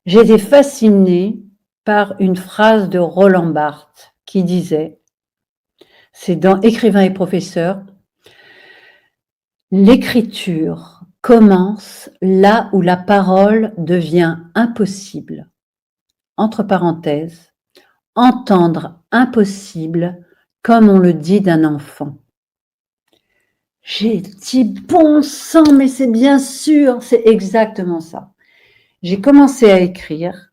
J'ai été fascinée par une phrase de Roland Barthes qui disait, c'est dans Écrivain et professeur, l'écriture commence là où la parole devient impossible. Entre parenthèses, entendre impossible comme on le dit d'un enfant. J'ai dit bon sang, mais c'est bien sûr, c'est exactement ça. J'ai commencé à écrire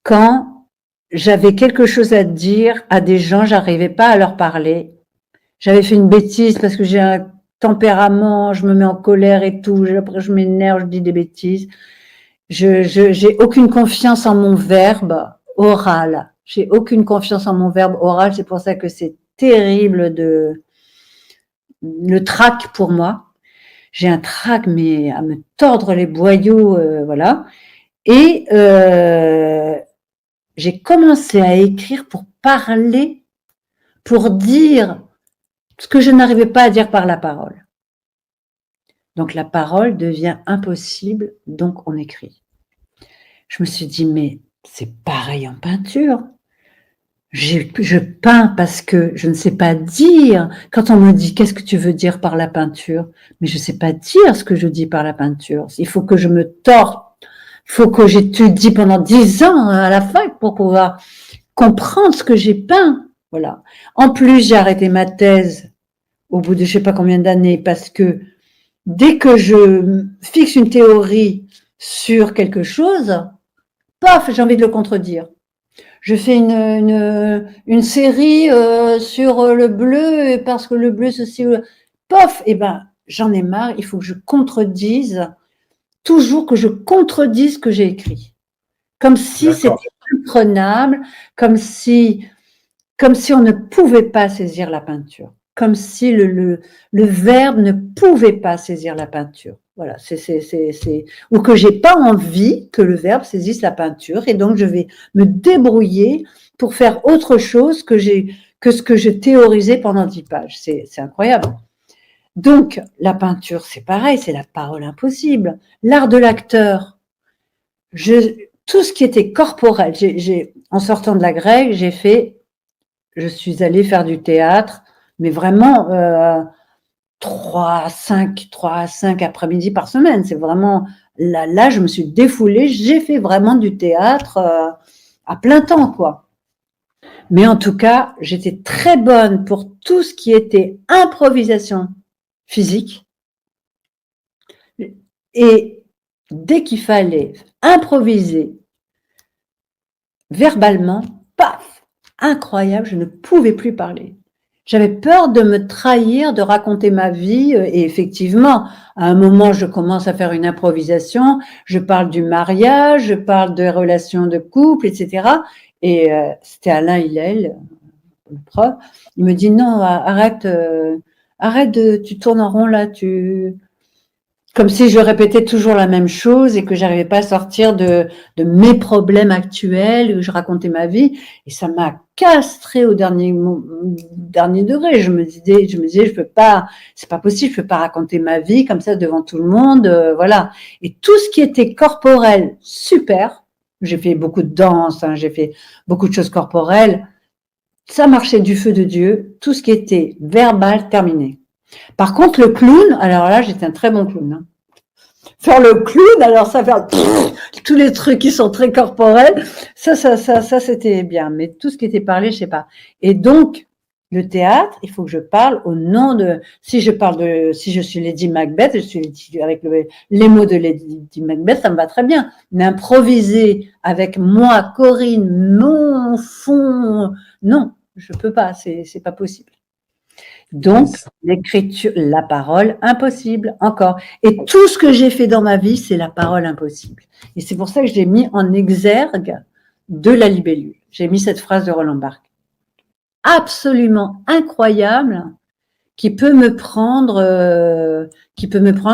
quand j'avais quelque chose à dire à des gens, j'arrivais pas à leur parler. J'avais fait une bêtise parce que j'ai un tempérament, je me mets en colère et tout, après je m'énerve, je dis des bêtises. J'ai aucune confiance en mon verbe oral. J'ai aucune confiance en mon verbe oral, c'est pour ça que c'est terrible le trac pour moi. J'ai un trac, mais à me tordre les boyaux, voilà. Et j'ai commencé à écrire pour parler, pour dire ce que je n'arrivais pas à dire par la parole. Donc la parole devient impossible, donc on écrit. Je me suis dit, mais c'est pareil en peinture. Je peins parce que je ne sais pas dire. Quand on me dit qu'est-ce que tu veux dire par la peinture, mais je ne sais pas dire ce que je dis par la peinture. Il faut que je me torde. Il faut que j'étudie pendant 10 ans à la fac pour pouvoir comprendre ce que j'ai peint. Voilà. En plus, j'ai arrêté ma thèse au bout de je sais pas combien d'années parce que dès que je fixe une théorie sur quelque chose, paf, j'ai envie de le contredire. Je fais une série sur le bleu parce que le bleu ceci, paf, et ben j'en ai marre. Il faut que je contredise toujours que je contredise ce que j'ai écrit, comme si c'était imprenable, comme si on ne pouvait pas saisir la peinture, comme si le verbe ne pouvait pas saisir la peinture. Voilà, ou que j'ai pas envie que le verbe saisisse la peinture, et donc je vais me débrouiller pour faire autre chose que ce que j'ai théorisé pendant 10 pages. C'est incroyable. Donc, la peinture, c'est pareil, c'est la parole impossible. L'art de l'acteur, tout ce qui était corporel, en sortant de la grecque, je suis allée faire du théâtre, mais vraiment 3 à 5 après-midi par semaine. C'est vraiment là, je me suis défoulée, j'ai fait vraiment du théâtre à plein temps, quoi. Mais en tout cas, j'étais très bonne pour tout ce qui était improvisation physique. Et dès qu'il fallait improviser verbalement, paf, incroyable, je ne pouvais plus parler. J'avais peur de me trahir, de raconter ma vie, et effectivement, à un moment, je commence à faire une improvisation, je parle du mariage, je parle des relations de couple, etc. Et c'était Alain Hillel, le prof, il me dit non, arrête, tu tournes en rond là, comme si je répétais toujours la même chose et que j'arrivais pas à sortir de mes problèmes actuels, où je racontais ma vie, et ça m'a castré au dernier degré. Je me disais, je peux pas, c'est pas possible, je peux pas raconter ma vie comme ça devant tout le monde, voilà. Et tout ce qui était corporel, super. J'ai fait beaucoup de danse, j'ai fait beaucoup de choses corporelles. Ça marchait du feu de Dieu. Tout ce qui était verbal, terminé. Par contre, le clown, alors là, j'étais un très bon clown. Faire le clown, alors ça fait tous les trucs qui sont très corporels, ça, c'était bien. Mais tout ce qui était parlé, je sais pas. Et donc, Le théâtre, il faut que je parle au nom de. Si je suis Lady Macbeth, avec les mots de Lady Macbeth, ça me va très bien. Mais improviser avec moi, Corinne, mon fond, non, je peux pas, c'est pas possible. Donc, l'écriture, la parole, impossible, encore. Et tout ce que j'ai fait dans ma vie, c'est la parole impossible. Et c'est pour ça que j'ai mis en exergue de La Libellule. J'ai mis cette phrase de Roland Barthes. Absolument incroyable, qui peut me prendre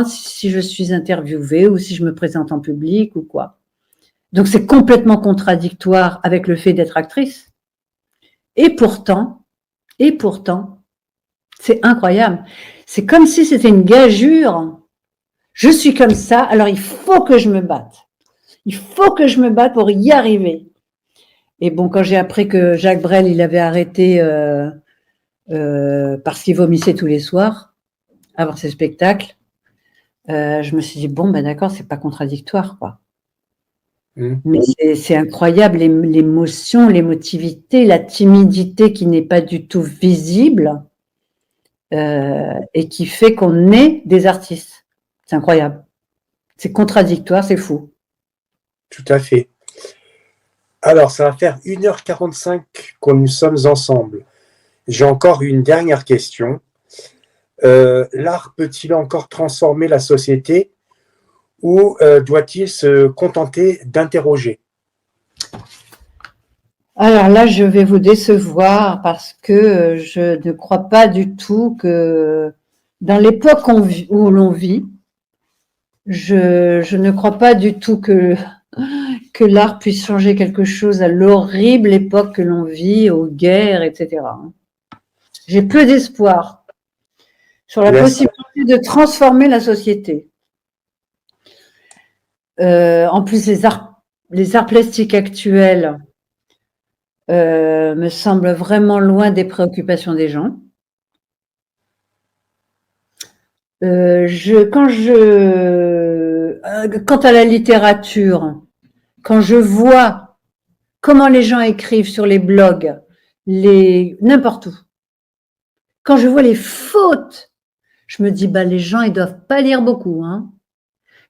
si je suis interviewée ou si je me présente en public ou quoi. Donc, c'est complètement contradictoire avec le fait d'être actrice. Et pourtant, c'est incroyable. C'est comme si c'était une gageure. Je suis comme ça, alors il faut que je me batte. Il faut que je me batte pour y arriver. Et bon, quand j'ai appris que Jacques Brel, il avait arrêté parce qu'il vomissait tous les soirs avant ses spectacles, je me suis dit, bon, ben d'accord, c'est pas contradictoire, quoi. Mais c'est incroyable, l'émotion, l'émotivité, la timidité qui n'est pas du tout visible et qui fait qu'on est des artistes. C'est incroyable. C'est contradictoire, c'est fou. Tout à fait. Alors, ça va faire 1h45 que nous sommes ensemble. J'ai encore une dernière question. L'art peut-il encore transformer la société ou doit-il se contenter d'interroger? Alors là, je vais vous décevoir parce que je ne crois pas du tout que dans l'époque où l'on vit, je ne crois pas du tout que l'art puisse changer quelque chose à l'horrible époque que l'on vit, aux guerres, etc. J'ai peu d'espoir sur la possibilité de transformer la société. En plus, les arts plastiques actuels me semblent vraiment loin des préoccupations des gens. Quant à la littérature, quand je vois comment les gens écrivent sur les blogs, n'importe où, quand je vois les fautes, je me dis, les gens, ils doivent pas lire beaucoup, hein.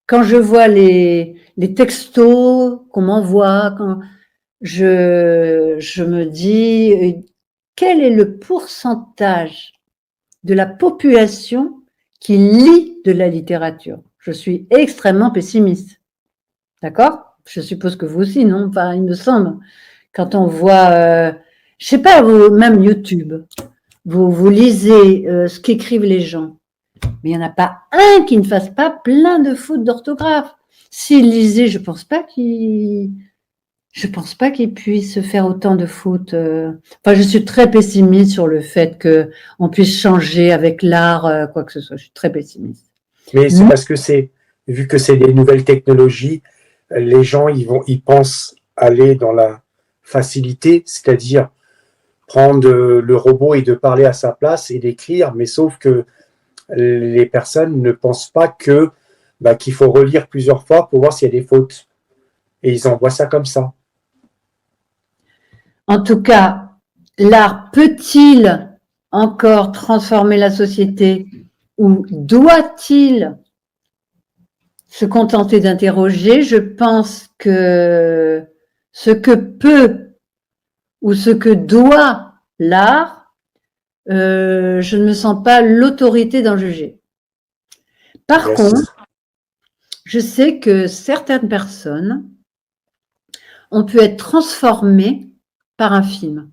Quand je vois les textos qu'on m'envoie, je me dis, quel est le pourcentage de la population qui lit de la littérature? Je suis extrêmement pessimiste. D'accord? Je suppose que vous aussi, non? Enfin, il me semble. Quand on voit, je sais pas, même YouTube, vous lisez ce qu'écrivent les gens, mais il n'y en a pas un qui ne fasse pas plein de fautes d'orthographe. S'il lisait, je pense pas qu'il puisse faire autant de fautes. Enfin, je suis très pessimiste sur le fait qu'on puisse changer avec l'art, quoi que ce soit. Je suis très pessimiste. Mais c'est parce que vu que c'est des nouvelles technologies, les gens, ils pensent aller dans la facilité, c'est-à-dire prendre le robot et de parler à sa place et d'écrire, mais sauf que les personnes ne pensent pas qu'il faut relire plusieurs fois pour voir s'il y a des fautes. Et ils envoient ça comme ça. En tout cas, l'art peut-il encore transformer la société ou doit-il se contenter d'interroger? Je pense que ce que peut ou ce que doit l'art, je ne me sens pas l'autorité d'en juger. Par contre, je sais que certaines personnes ont pu être transformées par un film.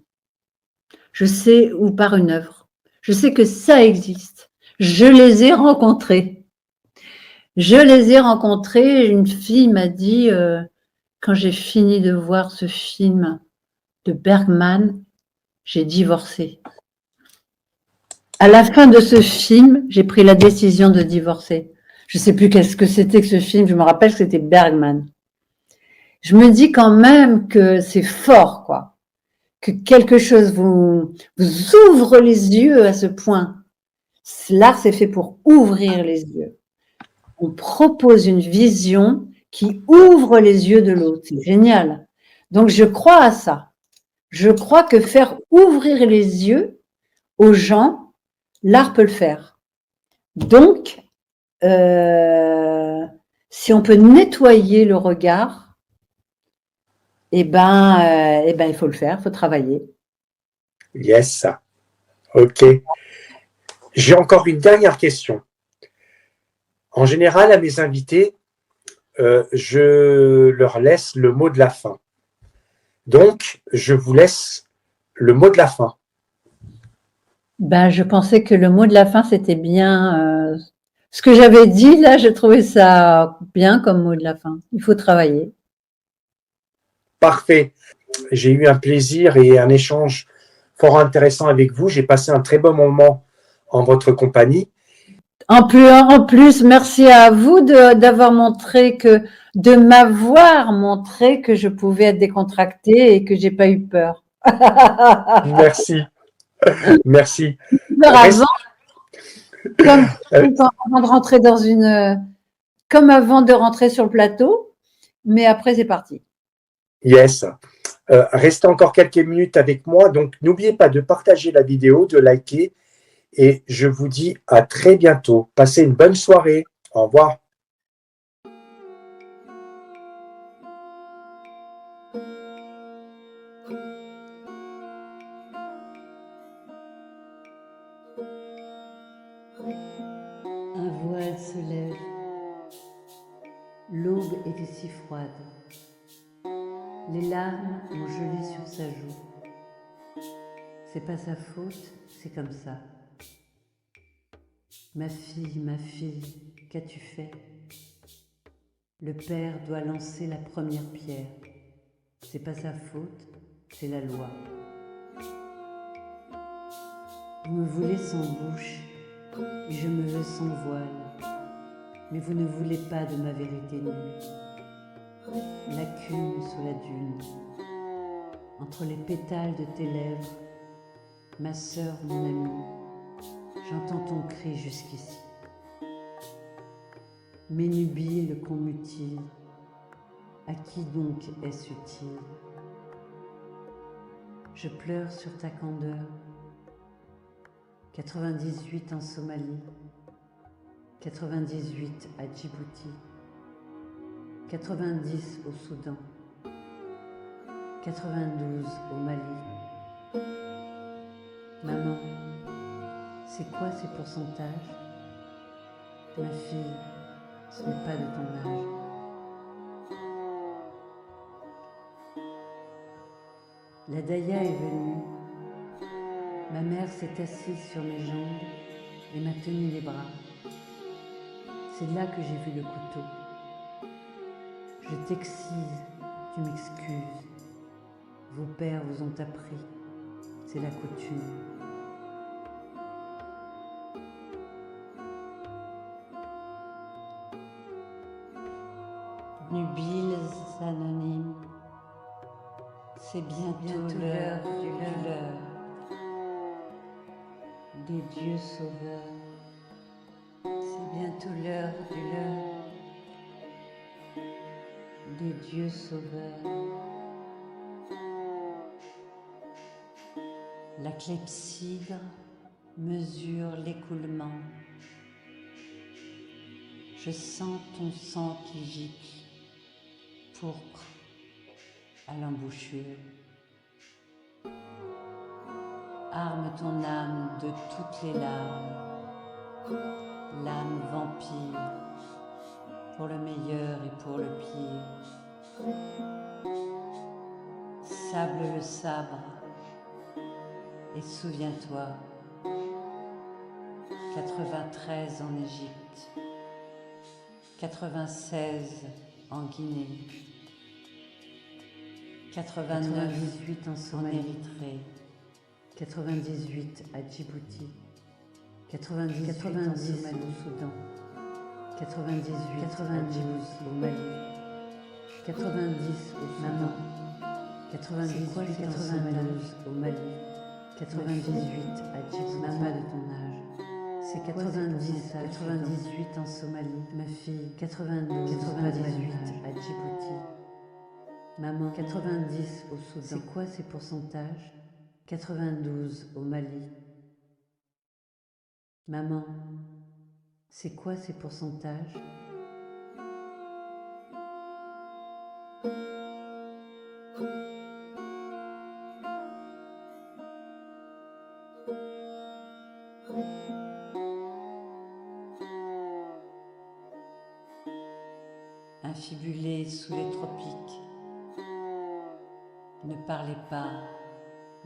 Je sais, ou par une œuvre. Je sais que ça existe. Je les ai rencontrés. Une fille m'a dit, quand j'ai fini de voir ce film de Bergman, j'ai divorcé. À la fin de ce film, j'ai pris la décision de divorcer. Je ne sais plus qu'est-ce que c'était que ce film, je me rappelle que c'était Bergman. Je me dis quand même que c'est fort, quoi. Que quelque chose vous ouvre les yeux à ce point. L'art, c'est fait pour ouvrir les yeux. On propose une vision qui ouvre les yeux de l'autre. C'est génial. Donc, je crois à ça. Je crois que faire ouvrir les yeux, aux gens, l'art peut le faire. Donc, si on peut nettoyer le regard, il faut le faire, il faut travailler. Yes. Ok. J'ai encore une dernière question. En général, à mes invités, je leur laisse le mot de la fin. Donc, je vous laisse le mot de la fin. Je pensais que le mot de la fin, c'était bien. Ce que j'avais dit, là, j'ai trouvé ça bien comme mot de la fin. Il faut travailler. Parfait. J'ai eu un plaisir et un échange fort intéressant avec vous. J'ai passé un très bon moment en votre compagnie. En plus, merci à vous d'avoir montré de m'avoir montré que je pouvais être décontractée et que j'ai pas eu peur. Merci. Merci. Avant, comme avant de rentrer comme avant de rentrer sur le plateau, mais après c'est parti. Yes. Restez encore quelques minutes avec moi. Donc, n'oubliez pas de partager la vidéo, de liker. Et je vous dis à très bientôt. Passez une bonne soirée. Au revoir. Un voile se lève. L'aube était si froide. Les larmes ont gelé sur sa joue. C'est pas sa faute, c'est comme ça. Ma fille, qu'as-tu fait? Le père doit lancer la première pierre. C'est pas sa faute, c'est la loi. Vous me voulez sans bouche, et je me veux sans voile. Mais vous ne voulez pas de ma vérité nue. Lacune sous la dune, entre les pétales de tes lèvres, ma sœur, mon amie, j'entends ton cri jusqu'ici. Mes nubiles qu'on mutile, à qui donc est-ce utile? Je pleure sur ta candeur. 98 en Somalie, 98 à Djibouti, 90 au Soudan, 92 au Mali. Maman, c'est quoi ces pourcentages? Ma fille, ce n'est pas de ton âge. La Daya est venue. Ma mère s'est assise sur mes jambes et m'a tenu les bras. C'est là que j'ai vu le couteau. Je t'excise, tu m'excuses. Vos pères vous ont appris, c'est la coutume. Nubiles anonymes, c'est bientôt l'heure du leurre. Des dieux sauveurs, c'est bientôt l'heure du leurre. Des dieux sauveurs. La clepsydre mesure l'écoulement. Je sens ton sang qui gicle, pourpre à l'embouchure. Arme ton âme de toutes les larmes, l'âme vampire, pour le meilleur et pour le pire. Sable le sabre, et souviens-toi, 93 en Égypte, 96 en Guinée, 98 en Érythrée, 98 à Djibouti, 90 au Soudan, 98 au Mali, 90 au Maman, 98 au Mali, 98 à Djibouti, Maman de ton âge, c'est 98 en Somalie, ma fille, 98 à Djibouti, Maman, 90 au Soudan, c'est quoi ces pourcentages? 92 au Mali, Maman, c'est quoi ces pourcentages? Infibulé sous les tropiques, ne parlez pas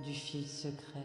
du fil secret.